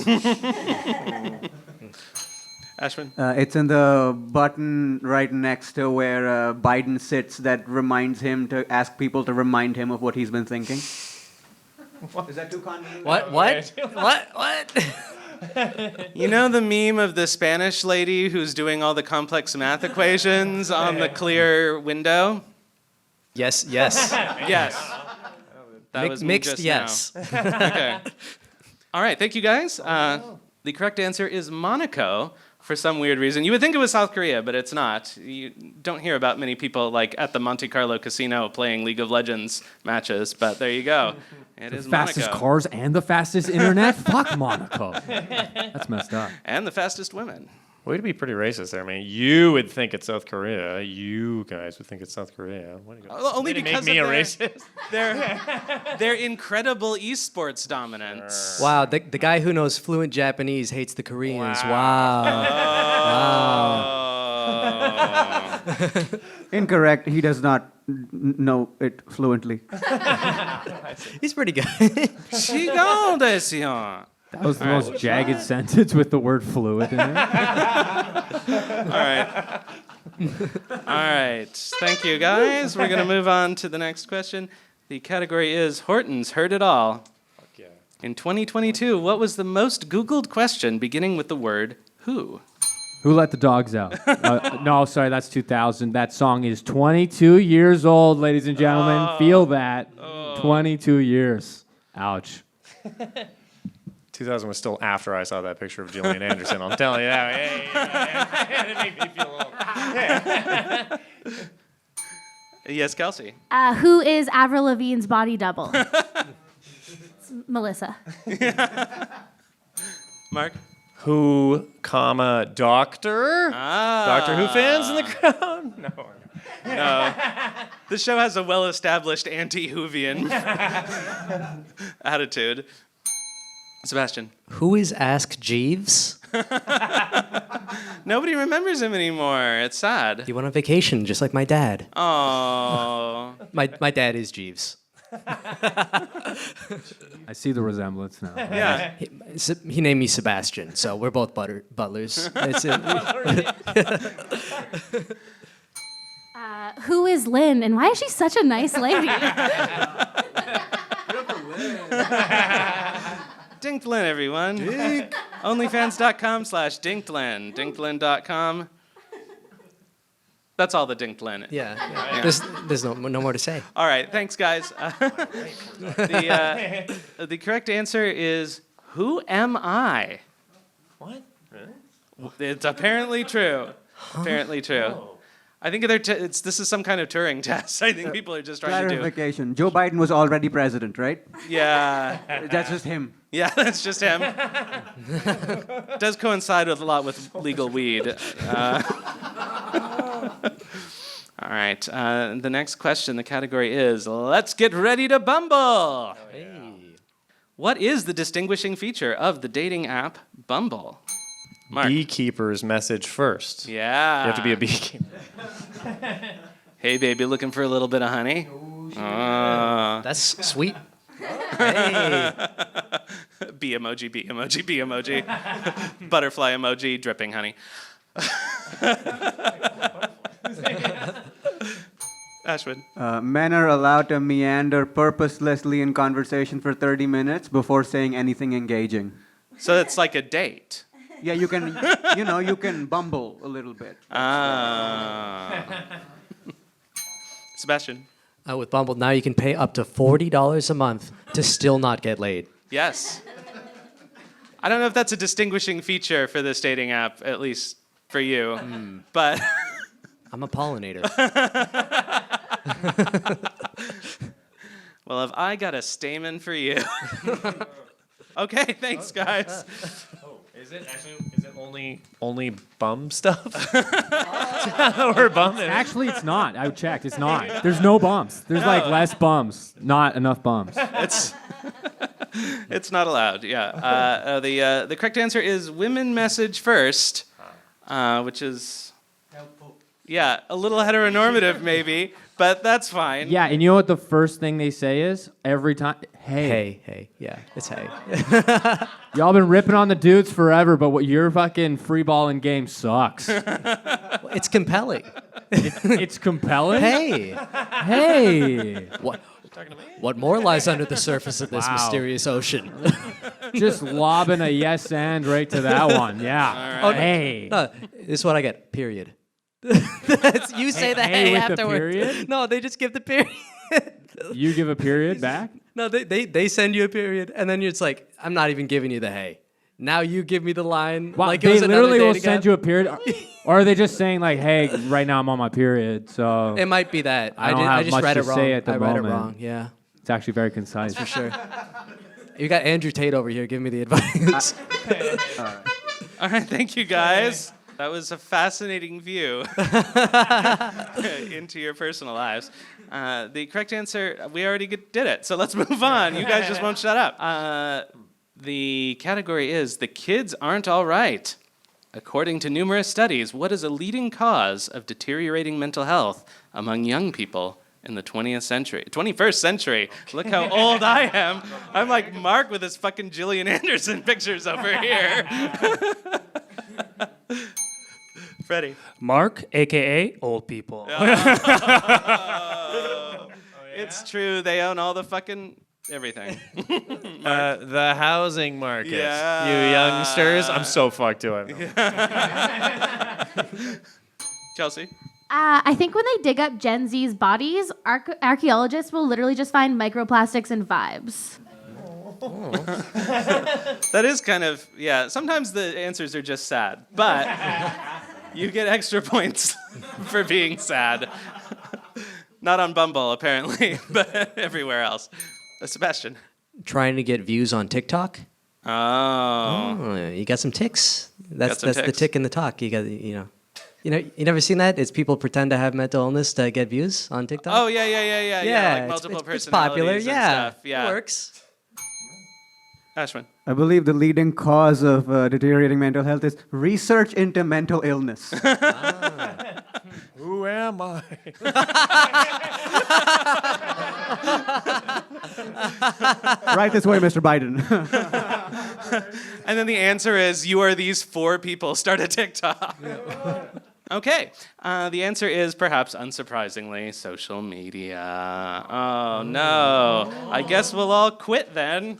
Ashwin? It's in the button right next to where Biden sits that reminds him to ask people to remind him of what he's been thinking. Is that too convoluted? What? You know the meme of the Spanish lady who's doing all the complex math equations on the clear window? Yes. Yes. That was me mixed just yes. now. Okay. All right, thank you guys. The correct answer is Monaco. For some weird reason. You would think it was South Korea, but it's not. You don't hear about many people like at the Monte Carlo casino playing League of Legends matches, but there you go. It is The fastest Monaco. cars and the fastest internet? Fuck Monaco. That's messed up. And the fastest women. Way to be pretty racist there, man. You would think it's South Korea. You guys would think it's South Korea. Only Way to because make me of a racist. their incredible esports dominance. Wow, the guy who knows fluent Japanese hates the Koreans. Oh. Incorrect. He does not know it fluently. He's pretty good. 違うんですよ. That was the most jagged sentence with the word fluid in it. All right. Thank you, guys. We're going to move on to the next question. The category is Horton's Heard It All. In 2022, what was the most Googled question beginning with the word who? Who let the dogs out? No, sorry, that's 2000. That song is 22 years old, ladies and gentlemen. Feel that. 22 years. Ouch. 2000 was still after I saw that picture of Gillian Anderson. I'm telling you that. It made me feel old. Yes, Kelsey. Who is Avril Lavigne's body double? It's Melissa. Mark? Who, comma, doctor? Doctor Who fans in the crowd? No. The show has a well-established anti-Whovian attitude. Sebastian. Who is Ask Jeeves? Nobody remembers him anymore. It's sad. He went on vacation, just like my dad. Oh. My dad is Jeeves. I see the resemblance now. Yeah. He named me Sebastian, so we're both butlers. Who is Lynn, and why is she such a nice lady? Dinklin, everyone. Onlyfans.com/Dinklin. Dinklin.com. That's all the Dinklin. Yeah. There's no more to say. All right, thanks, guys. The correct answer is, who am I? What? Really? It's apparently true. Apparently true. I think this is some kind of Turing test. I think people are just trying to do. Clarification. Joe Biden was already president, right? Yeah. That's just him. Yeah, that's just him. Does coincide with a lot with legal weed. All right. The next question, the category is, let's get ready to bumble. What is the distinguishing feature of the dating app Bumble? Marc. Beekeeper's message first. Yeah. You have to be a beekeeper. Hey, baby, looking for a little bit of honey? That's sweet. Hey. Bee emoji, bee emoji, bee emoji. Butterfly emoji, dripping honey. Ashwin. Men are allowed to meander purposelessly in conversation for 30 minutes before saying anything engaging. So it's like a date. Yeah, you can, you can bumble a little bit. Sebastian. With Bumble, now you can pay up to $40 a month to still not get laid. Yes. I don't know if that's a distinguishing feature for this dating app, at least for you, but... I'm a pollinator. Well, have I got a stamen for you? Okay, thanks, guys. Is it only bum stuff? Or bum? Actually, it's not. I checked. It's not. There's no bumps. There's like less bumps, not enough bumps. It's not allowed. Yeah. The correct answer is women message first, which is helpful. Yeah, a little heteronormative maybe, but that's fine. Yeah, and you know what the first thing they say is? Every time, hey. Hey. Yeah, it's hey. Y'all been ripping on the dudes forever, but what your fucking free balling game sucks. It's compelling. It's compelling? Hey. Hey. What more lies under the surface of this mysterious ocean? Just lobbing a yes and right to that one. Yeah. All right. Hey. No, this is what I get. Period. You say the hey with the afterwards. period? No, they just give the period. You give a period back? No, they send you a period, and then it's like, I'm not even giving you the hey. Now you give me the line. Wow, like it they was another literally will dating send app. you a period, or are they just saying like, "Hey, right now I'm on my period," so It might be that. I don't I have just much read to it wrong. say at the I read it moment. wrong. Yeah, it's actually very concise. for sure. You got Andrew Tate over here giving me the advice. All right, thank you guys. That was a fascinating view into your personal lives. The correct answer, we already did it, so let's move on. You guys just won't shut up. The category is the kids aren't all right. According to numerous studies, what is a leading cause of deteriorating mental health among young people in the 21st century? Look how old I am. I'm like Marc with his fucking Gillian Anderson pictures over here. Freddy. Marc, a.k.a. old people. It's true. They own all the fucking everything. The housing market. Yeah. You youngsters, I'm so fucked to it. Chelsea. I think when they dig up Gen Z's bodies, archaeologists will literally just find microplastics and vibes. That is kind of, yeah. Sometimes the answers are just sad, but you get extra points for being sad. Not on Bumble, apparently, but everywhere else. Sebastian. Trying to get views on TikTok. Oh. Oh, you got some ticks. That's the ticks. tick in the talk. You never seen that? It's people pretend to have mental illness to get views on TikTok. Oh, yeah. Like multiple it's popular. personalities and Yeah, stuff. Yeah. It works. Ashwin. I believe the leading cause of deteriorating mental health is research into mental illness. Who am I? Right this way, Mr. Biden. And then the answer is, you are these 4 people. Start a TikTok. Okay, the answer is perhaps unsurprisingly social media. Oh no, I guess we'll all quit then.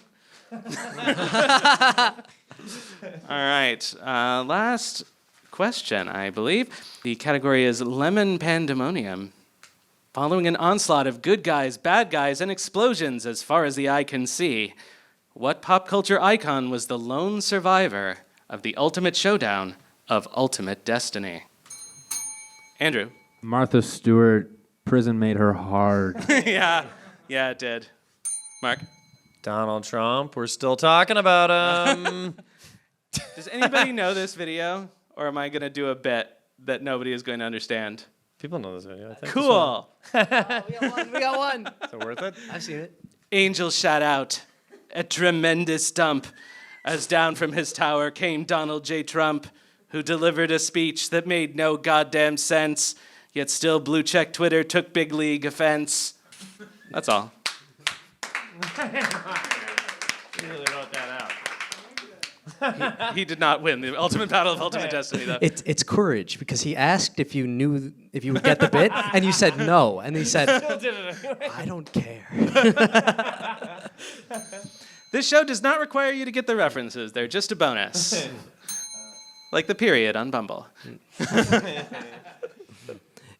All right, last question, I believe. The category is Lemon Pandemonium. Following an onslaught of good guys, bad guys, and explosions as far as the eye can see, what pop culture icon was the lone survivor of the ultimate showdown of Ultimate Destiny? Andrew. Martha Stewart, prison made her hard. Yeah, it did. Marc. Donald Trump. We're still talking about him. Does anybody know this video? Or am I going to do a bit that nobody is going to understand? People know this video, I think. Cool. We got one. Is it worth it? I've seen it. Angel shot out. A tremendous dump. As down from his tower came Donald J. Trump, who delivered a speech that made no goddamn sense, yet still blue check Twitter took big league offense. That's all. You really wrote that out. He did not win the ultimate battle of Ultimate Destiny, though. It's courage, because he asked if you knew if you would get the bit, and you said no, and he said, I don't care. This show does not require you to get the references. They're just a bonus. Like the period on Bumble.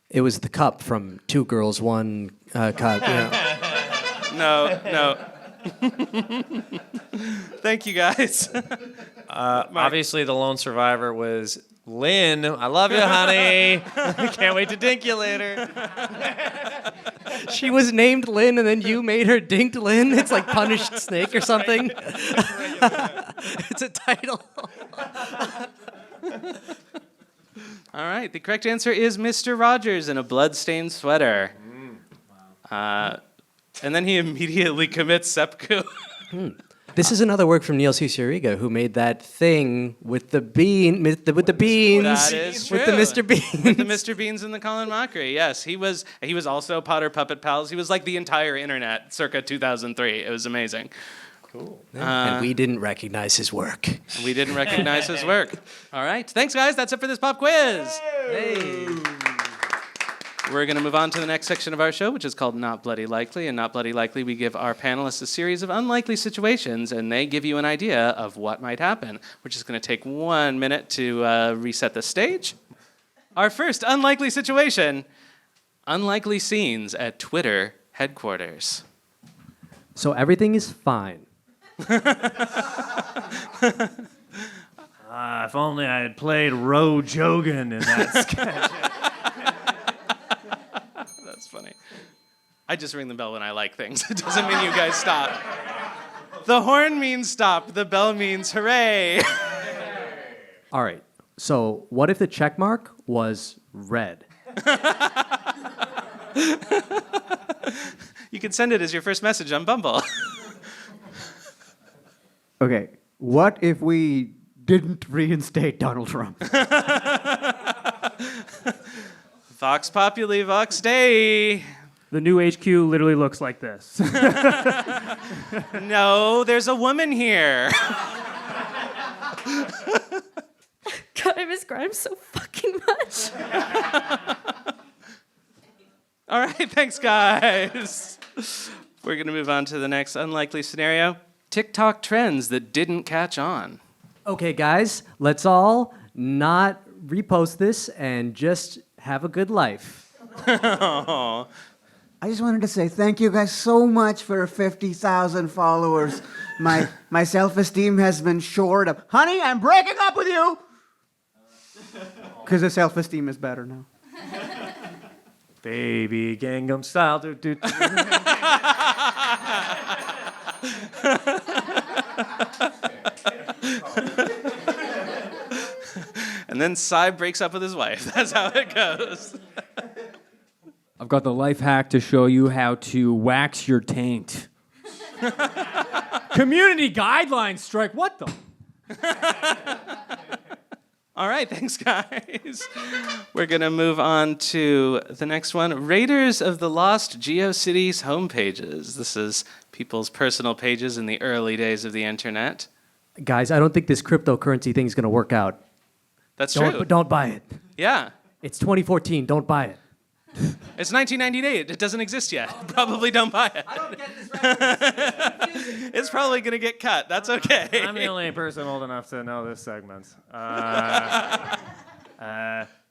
It was the cup from Two Girls, One Cup. No. Thank you, guys. Obviously, the lone survivor was Lynn. I love you, honey. Can't wait to dink you later. She was named Lynn, and then you made her dinked Lynn. It's like Punished Snake or something. It's a title. All right, the correct answer is Mr. Rogers in a bloodstained sweater. And then he immediately commits seppuku. This is another work from Neil Cicerega, who made that thing with the beans. That is true. With the Mr. Beans. With the Mr. Beans and the Colin Mockery. Yes, he was also Potter Puppet Pals. He was like the entire internet circa 2003. It was amazing. Cool. And we didn't recognize his work. We didn't recognize his work. All right. Thanks, guys. That's it for this pop quiz. Hey. We're going to move on to the next section of our show, which is called Not Bloody Likely. And Not Bloody Likely, we give our panelists a series of unlikely situations, and they give you an idea of what might happen. We're just going to take 1 minute to reset the stage. Our first unlikely situation, unlikely scenes at Twitter headquarters. So everything is fine. If only I had played Ro Jogan in that sketch. That's funny. I just ring the bell when I like things. It doesn't mean you guys stop. The horn means stop. The bell means hooray. All right. So what if the check mark was red? You can send it as your first message on Bumble. Okay, what if we didn't reinstate Donald Trump? Vox Populi, Vox Dei. The new HQ literally looks like this. No, there's a woman here. God, I miss Grimes so fucking much. All right, thanks, guys. We're going to move on to the next unlikely scenario. TikTok trends that didn't catch on. Okay, guys, let's all not repost this and just have a good life. Oh. I just wanted to say thank you guys so much for 50,000 followers. My self-esteem has been shored up. Honey, I'm breaking up with you! Because the self-esteem is better now. Baby Gangnam Style. Do, do, do. And then Cy breaks up with his wife. That's how it goes. I've got the life hack to show you how to wax your taint. Community guidelines strike. What the? All right, thanks, guys. We're going to move on to the next one. Raiders of the Lost GeoCities homepages. This is people's personal pages in the early days of the internet. Guys, I don't think this cryptocurrency thing is going to work out. That's true. Don't buy it. Yeah. It's 2014. Don't buy it. It's 1998. It doesn't exist yet. Probably don't buy it. I don't get this reference. It's probably going to get cut. That's okay. I'm the only person old enough to know this segment.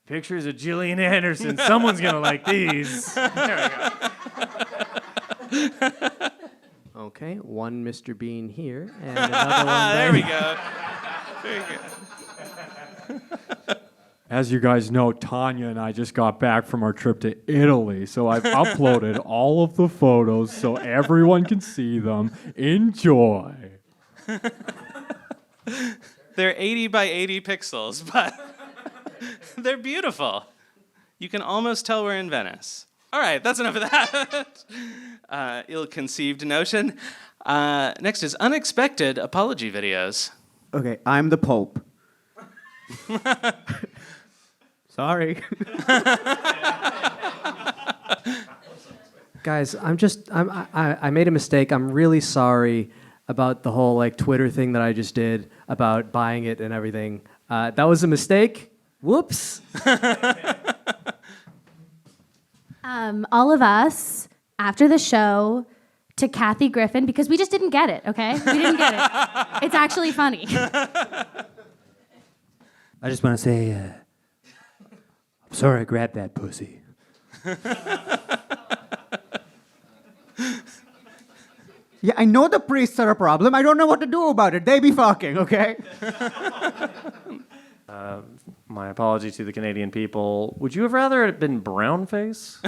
Pictures of Gillian Anderson. Someone's going to like these. There we go. Okay, one Mr. Bean here, and another one There we go. Very good. As you guys know, Tanya and I just got back from our trip to Italy, so I've uploaded all of the photos so everyone can see them. Enjoy. They're 80 by 80 pixels, but they're beautiful. You can almost tell we're in Venice. All right, that's enough of that. Ill-conceived notion. Next is unexpected apology videos. Okay, I'm the Pope. Sorry. Guys, I made a mistake. I'm really sorry about the whole like Twitter thing that I just did about buying it and everything. That was a mistake. Whoops. All of us, after the show, to Kathy Griffin, because we just didn't get it, okay? We didn't get it. It's actually funny. I just want to say, I'm sorry I grabbed that pussy. Yeah, I know the priests are a problem. I don't know what to do about it. They be fucking, okay? My apology to the Canadian people. Would you have rather it been brownface?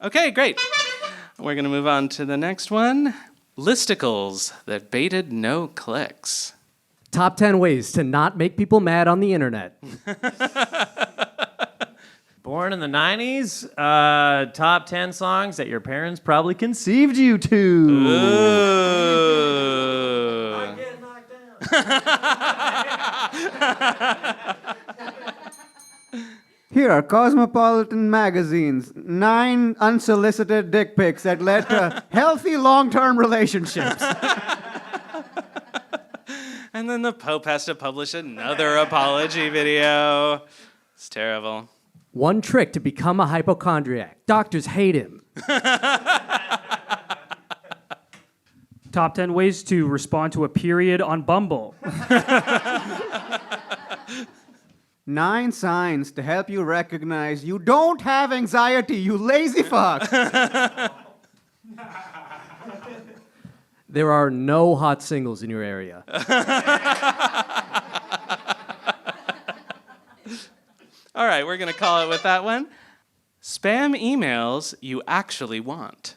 Okay, great. We're going to move on to the next one. Listicles that baited no clicks. Top 10 ways to not make people mad on the internet. Born in the 90s, top 10 songs that your parents probably conceived you to. Ooh. I get knocked down. Here are Cosmopolitan Magazine's 9 unsolicited dick pics that led to healthy long-term relationships. And then the Pope has to publish another apology video. It's terrible. One trick to become a hypochondriac. Doctors hate him. Top 10 ways to respond to a period on Bumble. 9 signs to help you recognize you don't have anxiety, you lazy fuck. There are no hot singles in your area. All right, we're going to call it with that one. Spam emails you actually want.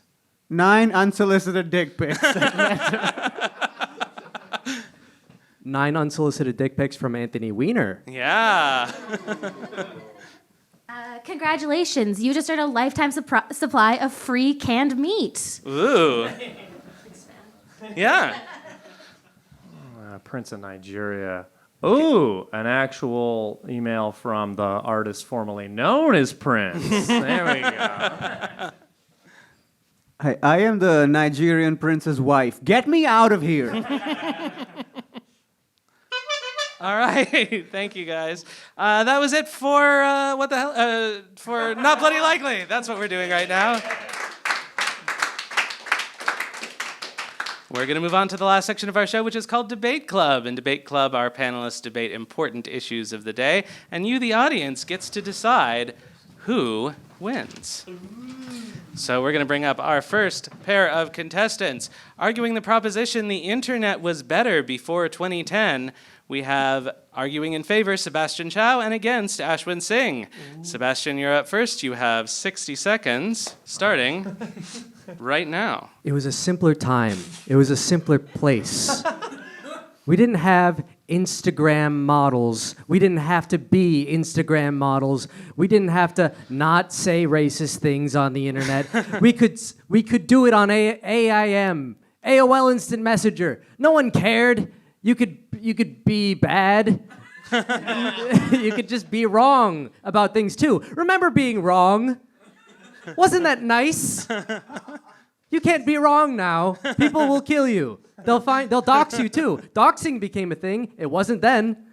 9 unsolicited dick pics. 9 unsolicited dick pics from Anthony Weiner. Yeah. Congratulations, you just earned a lifetime supply of free canned meat. Ooh. Yeah. Prince of Nigeria. Ooh, an actual email from the artist formerly known as Prince. There we go. Hi, I am the Nigerian prince's wife. Get me out of here. All right. Thank you, guys. That was it for what the hell? For Not Bloody Likely. That's what we're doing right now. We're going to move on to the last section of our show, which is called Debate Club. In Debate Club, our panelists debate important issues of the day, and you, the audience, gets to decide who wins. So we're going to bring up our first pair of contestants. Arguing the proposition the internet was better before 2010, we have arguing in favor Sebastian Chow and against Ashwin Singh. Sebastian, you're up first. You have 60 seconds, starting right now. It was a simpler time. It was a simpler place. We didn't have Instagram models. We didn't have to be Instagram models. We didn't have to not say racist things on the internet. We could do it on AIM, AOL Instant Messenger. No one cared. You could be bad. You could just be wrong about things too. Remember being wrong? Wasn't that nice? You can't be wrong now. People will kill you. They'll dox you too. Doxing became a thing. It wasn't then.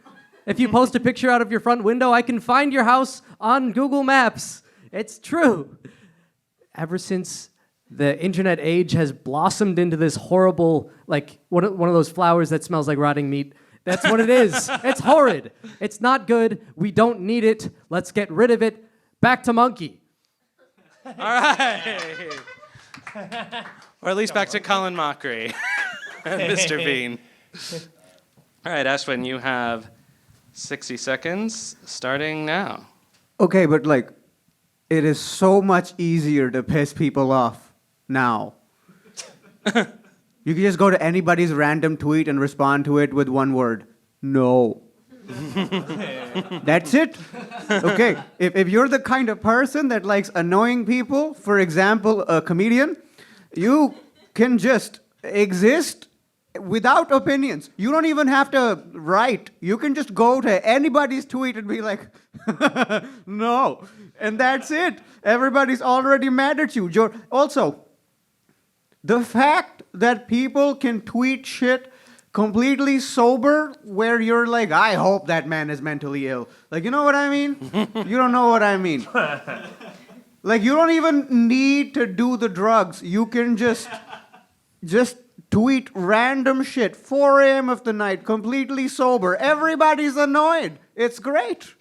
If you post a picture out of your front window, I can find your house on Google Maps. It's true. Ever since the internet age has blossomed into this horrible, like one of those flowers that smells like rotting meat. That's what it is. It's horrid. It's not good. We don't need it. Let's get rid of it. Back to monkey. All right. Or at least back to Colin Mockery. Mr. Bean. All right, Ashwin, you have 60 seconds starting now. Okay, but like, it is so much easier to piss people off now. You can just go to anybody's random tweet and respond to it with one word. No. That's it. Okay, if you're the kind of person that likes annoying people, for example, a comedian, you can just exist without opinions. You don't even have to write. You can just go to anybody's tweet and be like, no. And that's it. Everybody's already mad at you. Also, the fact that people can tweet shit completely sober where you're like, I hope that man is mentally ill. Like, you know what I mean? You don't know what I mean. Like, you don't even need to do the drugs. You can just tweet random shit, 4 a.m. of the night, completely sober. Everybody's annoyed. It's great.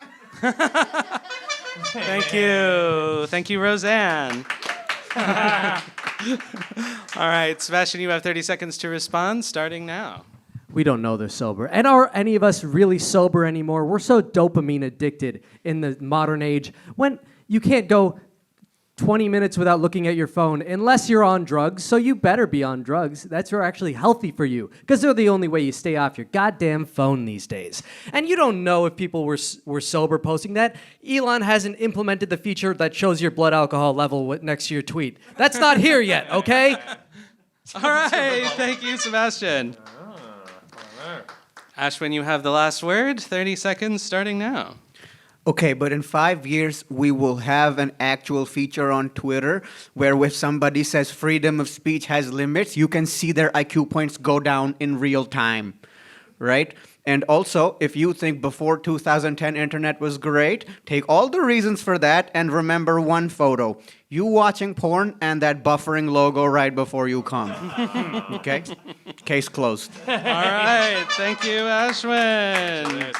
Thank you. Thank you, Roseanne. All right, Sebastian, you have 30 seconds to respond, starting now. We don't know they're sober. And are any of us really sober anymore? We're so dopamine addicted in the modern age when you can't go 20 minutes without looking at your phone unless you're on drugs, so you better be on drugs. That's actually healthy for you because they're the only way you stay off your goddamn phone these days. And you don't know if people were sober posting that. Elon hasn't implemented the feature that shows your blood alcohol level next to your tweet. That's not here yet, okay? All right, thank you, Sebastian. Ashwin, you have the last word. 30 seconds, starting now. Okay, but in 5 years, we will have an actual feature on Twitter where if somebody says freedom of speech has limits, you can see their IQ points go down in real time, right? And also, if you think before 2010 internet was great, take all the reasons for that and remember one photo. You watching porn and that buffering logo right before you come. Okay? Case closed. All right, thank you, Ashwin.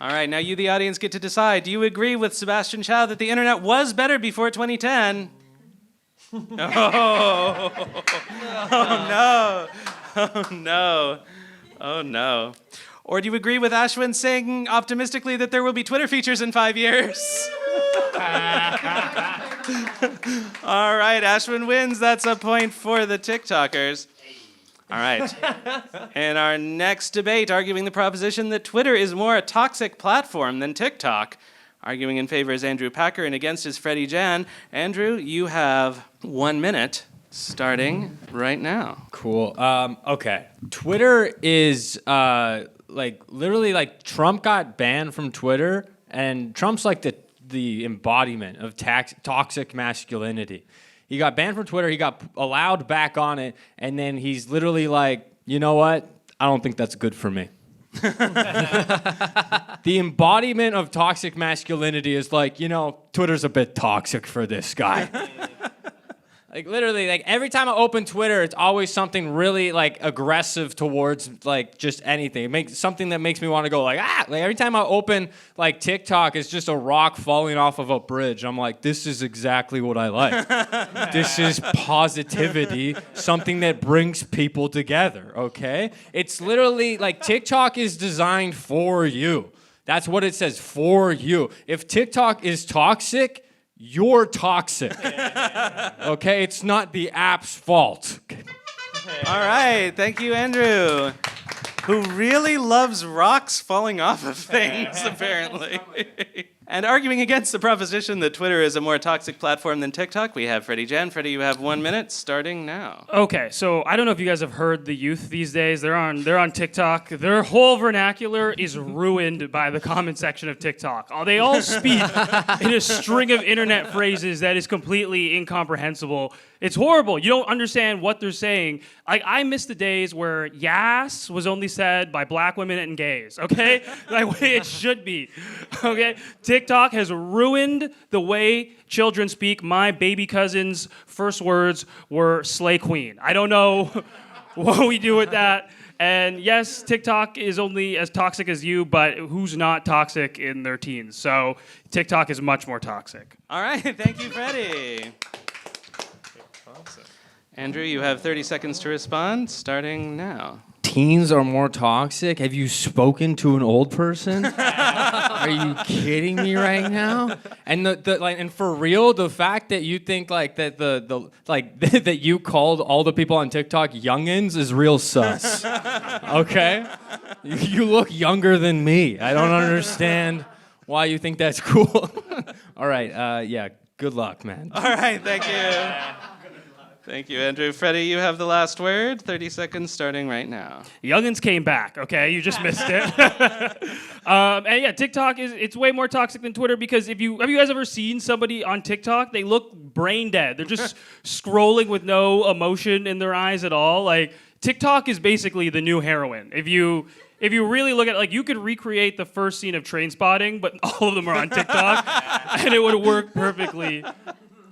All right, now you, the audience, get to decide. Do you agree with Sebastian Chow that the internet was better before 2010? Oh, no. Oh, no. Oh, no. Or do you agree with Ashwin saying optimistically that there will be Twitter features in 5 years? All right, Ashwin wins. That's a point for the TikTokers. All right. And our next debate, arguing the proposition that Twitter is more a toxic platform than TikTok. Arguing in favor is Andrew Packer and against is Freddy Jan. Andrew, you have 1 minute starting right now. Cool. Okay. Twitter is literally like Trump got banned from Twitter, and Trump's like the embodiment of toxic masculinity. He got banned from Twitter, he got allowed back on it, and then he's literally like, you know what? I don't think that's good for me. The embodiment of toxic masculinity is like, you know, Twitter's a bit toxic for this guy. Like literally, like every time I open Twitter, it's always something really like aggressive towards like just anything. It makes something that makes me want to go like ah. Like every time I open like TikTok, it's just a rock falling off of a bridge. I'm like, this is exactly what I like. This is positivity, something that brings people together. Okay, it's literally like TikTok is designed for you. That's what it says, for you. If TikTok is toxic, you're toxic. Okay? It's not the app's fault. All right. Thank you, Andrew, who really loves rocks falling off of things, apparently. And arguing against the proposition that Twitter is a more toxic platform than TikTok, we have Freddy Jen. Freddy, you have 1 minute starting now. Okay, so I don't know if you guys have heard the youth these days. They're on TikTok. Their whole vernacular is ruined by the comment section of TikTok. They all speak in a string of internet phrases that is completely incomprehensible. It's horrible. You don't understand what they're saying. Like, I miss the days where "yas" was only said by black women and gays, okay? Like, way it should be, okay? TikTok has ruined the way children speak. My baby cousin's first words were "slay queen." I don't know what we do with that. And yes, TikTok is only as toxic as you, but who's not toxic in their teens? So TikTok is much more toxic. All right, thank you, Freddy. Andrew, you have 30 seconds to respond, starting now. Teens are more toxic? Have you spoken to an old person? Are you kidding me right now? And and for real, the fact that you think like that that you called all the people on TikTok youngins is real sus. Okay? You look younger than me. I don't understand why you think that's cool. All right, yeah, good luck, man. All right, thank you. Thank you, Andrew. Freddy, you have the last word. 30 seconds starting right now. Youngins came back, okay? You just missed it. And yeah, TikTok it's way more toxic than Twitter because have you guys ever seen somebody on TikTok? They look brain dead. They're just scrolling with no emotion in their eyes at all. Like, TikTok is basically the new heroin. If you really look at it, like, you could recreate the first scene of Trainspotting, but all of them are on TikTok, and it would work perfectly.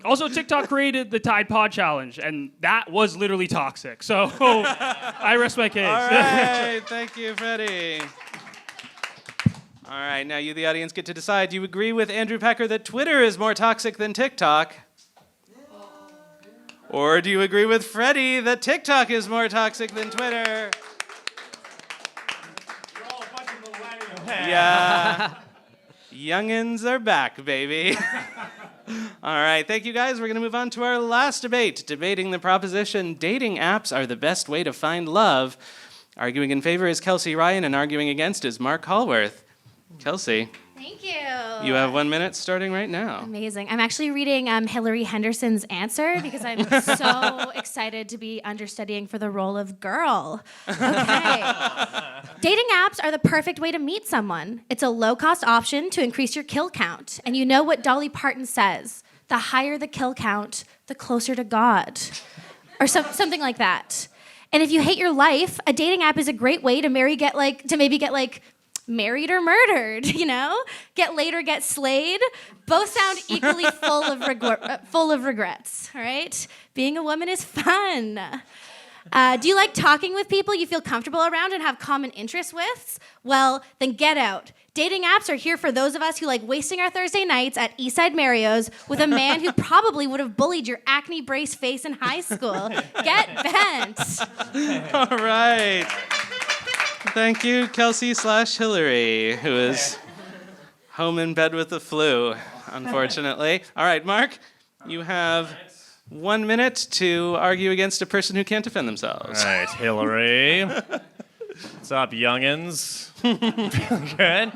Also, TikTok created the Tide Pod Challenge, and that was literally toxic. So I rest my case. All right, thank you, Freddy. All right, now you, the audience, get to decide. Do you agree with Andrew Pecker that Twitter is more toxic than TikTok? Or do you agree with Freddy that TikTok is more toxic than Twitter? You're all a bunch of millennials. Yeah. Youngins are back, baby. All right, thank you guys. We're going to move on to our last debate, debating the proposition dating apps are the best way to find love. Arguing in favor is Kelsey Ryan, and arguing against is Marc Hallworth. Kelsey. Thank you. You have 1 minute starting right now. Amazing. I'm actually reading Hilary Henderson's answer because I'm so excited to be understudying for the role of girl. Okay. Dating apps are the perfect way to meet someone. It's a low-cost option to increase your kill count. And you know what Dolly Parton says, the higher the kill count, the closer to God. Or something like that. And if you hate your life, a dating app is a great way to maybe get married or murdered, you know? Get laid or get slayed. Both sound equally full of regrets, all right? Being a woman is fun. Do you like talking with people you feel comfortable around and have common interests with? Well, then get out. Dating apps are here for those of us who like wasting our Thursday nights at Eastside Mario's with a man who probably would have bullied your acne brace face in high school. Get bent. All right. Thank you, Kelsey/Hilary, who is home in bed with the flu, unfortunately. All right, Marc, you have 1 minute to argue against a person who can't defend themselves. All right, Hilary. What's up, youngins? Good.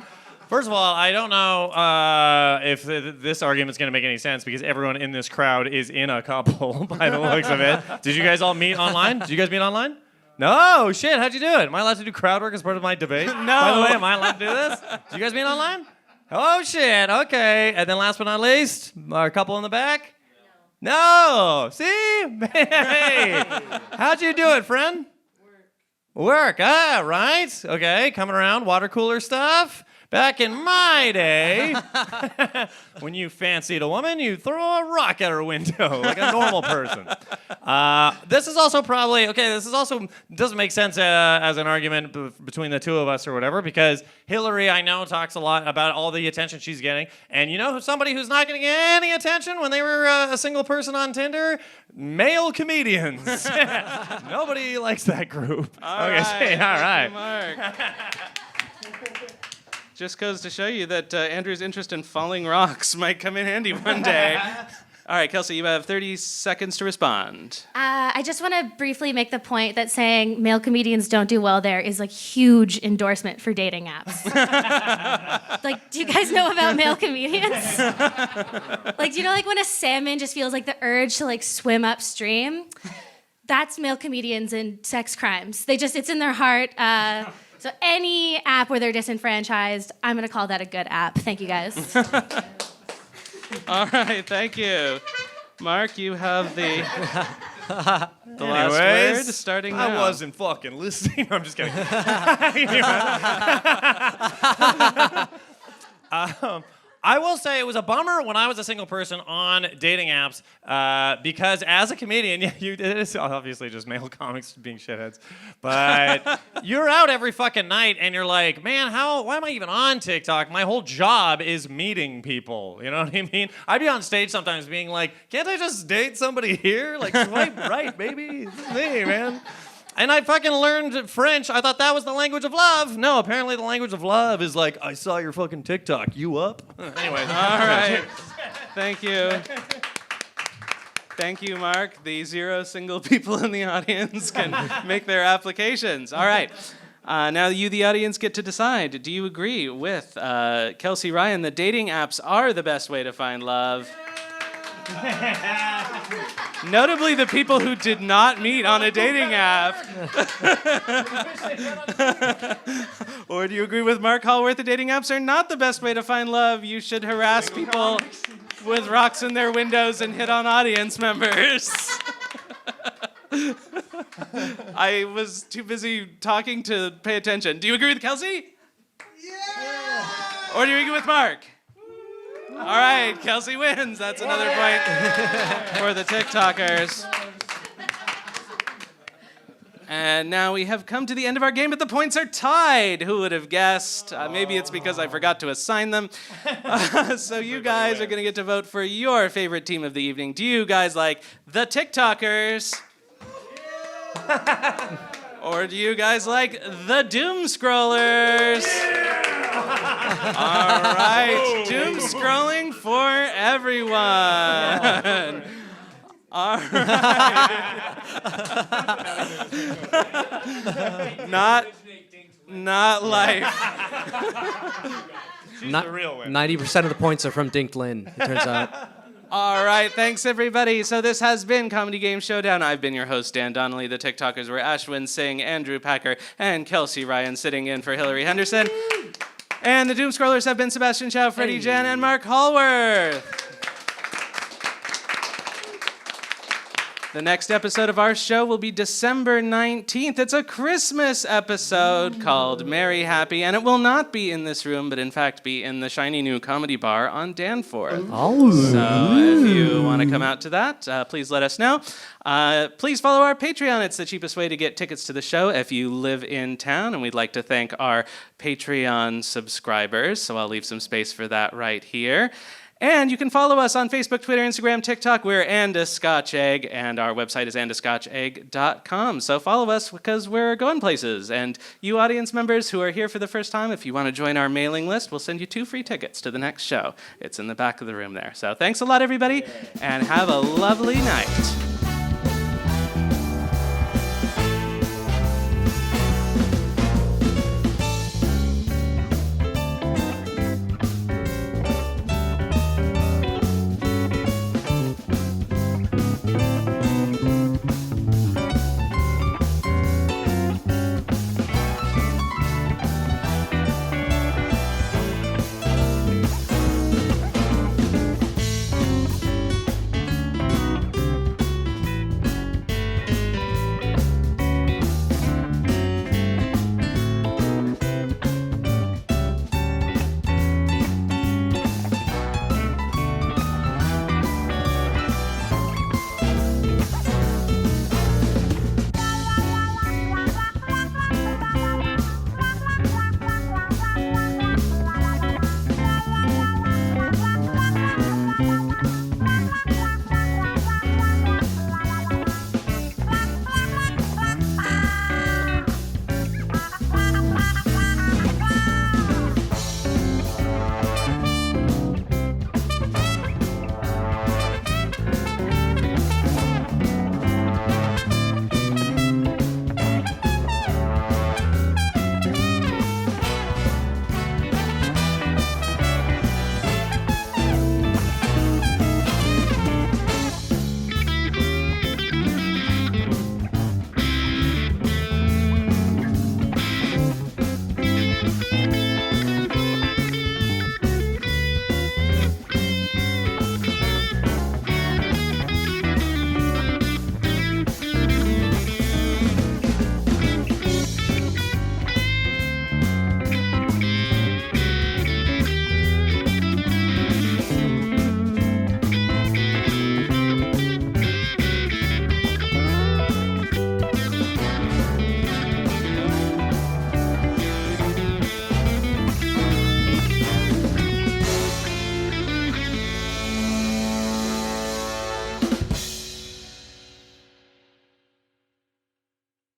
First of all, I don't know if this argument's going to make any sense because everyone in this crowd is in a couple by the looks of it. Did you guys all meet online? Did you guys meet online? No, shit, how'd you do it? Am I allowed to do crowd work as part of my debate? No. By the way, am I allowed to do this? Did you guys meet online? Oh, shit, okay. And then last but not least, our couple in the back? No. See? Hey, how'd you do it, friend? Work, right. Okay, coming around, water cooler stuff. Back in my day, when you fancied a woman, you throw a rock at her window like a normal person. This is also doesn't make sense as an argument between the two of us or whatever, because Hilary, I know, talks a lot about all the attention she's getting. And you know somebody who's not getting any attention when they were a single person on Tinder? Male comedians. Nobody likes that group. All right. Marc. Just goes to show you that Andrew's interest in falling rocks might come in handy one day. All right, Kelsey, you have 30 seconds to respond. I just want to briefly make the point that saying male comedians don't do well there is like huge endorsement for dating apps. Like, do you guys know about male comedians? Like, do you know like when a salmon just feels like the urge to like swim upstream? That's male comedians and sex crimes. It's in their heart. So any app where they're disenfranchised, I'm gonna call that a good app. Thank you guys. All right, thank you. Marc, you have the last word starting now. I wasn't fucking listening. I'm just kidding. I will say it was a bummer when I was a single person on dating apps because as a comedian, it's obviously just male comics being shitheads, but you're out every fucking night and you're like, man, why am I even on TikTok? My whole job is meeting people. You know what I mean? I'd be on stage sometimes being like, can't I just date somebody here? Like, swipe right, baby. This is me, man. And I fucking learned French. I thought that was the language of love. No, apparently the language of love is like, I saw your fucking TikTok. You up? Anyways. All right. Thank you. Thank you, Marc. The 0 single people in the audience can make their applications. All right. Now you, the audience, get to decide. Do you agree with Kelsey Ryan that dating apps are the best way to find love? Notably, the people who did not meet on a dating app. Or do you agree with Marc Hallworth that dating apps are not the best way to find love? You should harass people with rocks in their windows and hit on audience members. I was too busy talking to pay attention. Do you agree with Kelsey? Yeah! Or do you agree with Marc? All right, Kelsey wins. That's another point for the TikTokers. And now we have come to the end of our game, but the points are tied. Who would have guessed? Maybe it's because I forgot to assign them. So you guys are going to get to vote for your favorite team of the evening. Do you guys like the TikTokers? Or do you guys like the Doomscrollers? All right, doom scrolling for everyone. All right. Not life. She's the real winner. 90% of the points are from Dink Lin, it turns out. All right, thanks everybody. So this has been Comedy Game Showdown. I've been your host, Dan Donnelly. The TikTokers were Ashwin Singh, Andrew Packer, and Kelsey Ryan, sitting in for Hilary Henderson. And the Doomscrollers have been Sebastian, Chow, Freddy, Jen, and Marc Hallworth. The next episode of our show will be December 19th. It's a Christmas episode called Merry Happy, and it will not be in this room, but in fact be in the shiny new comedy bar on Danforth. Oh. So if you want to come out to that, please let us know. Please follow our Patreon. It's the cheapest way to get tickets to the show if you live in town, and we'd like to thank our Patreon subscribers, so I'll leave some space for that right here. And you can follow us on Facebook, Twitter, Instagram, TikTok. We're And a Scotch Egg, and our website is andascotchegg.com. So follow us because we're going places. And you audience members who are here for the first time, if you want to join our mailing list, we'll send you 2 free tickets to the next show. It's in the back of the room there. So thanks a lot, everybody, and have a lovely night.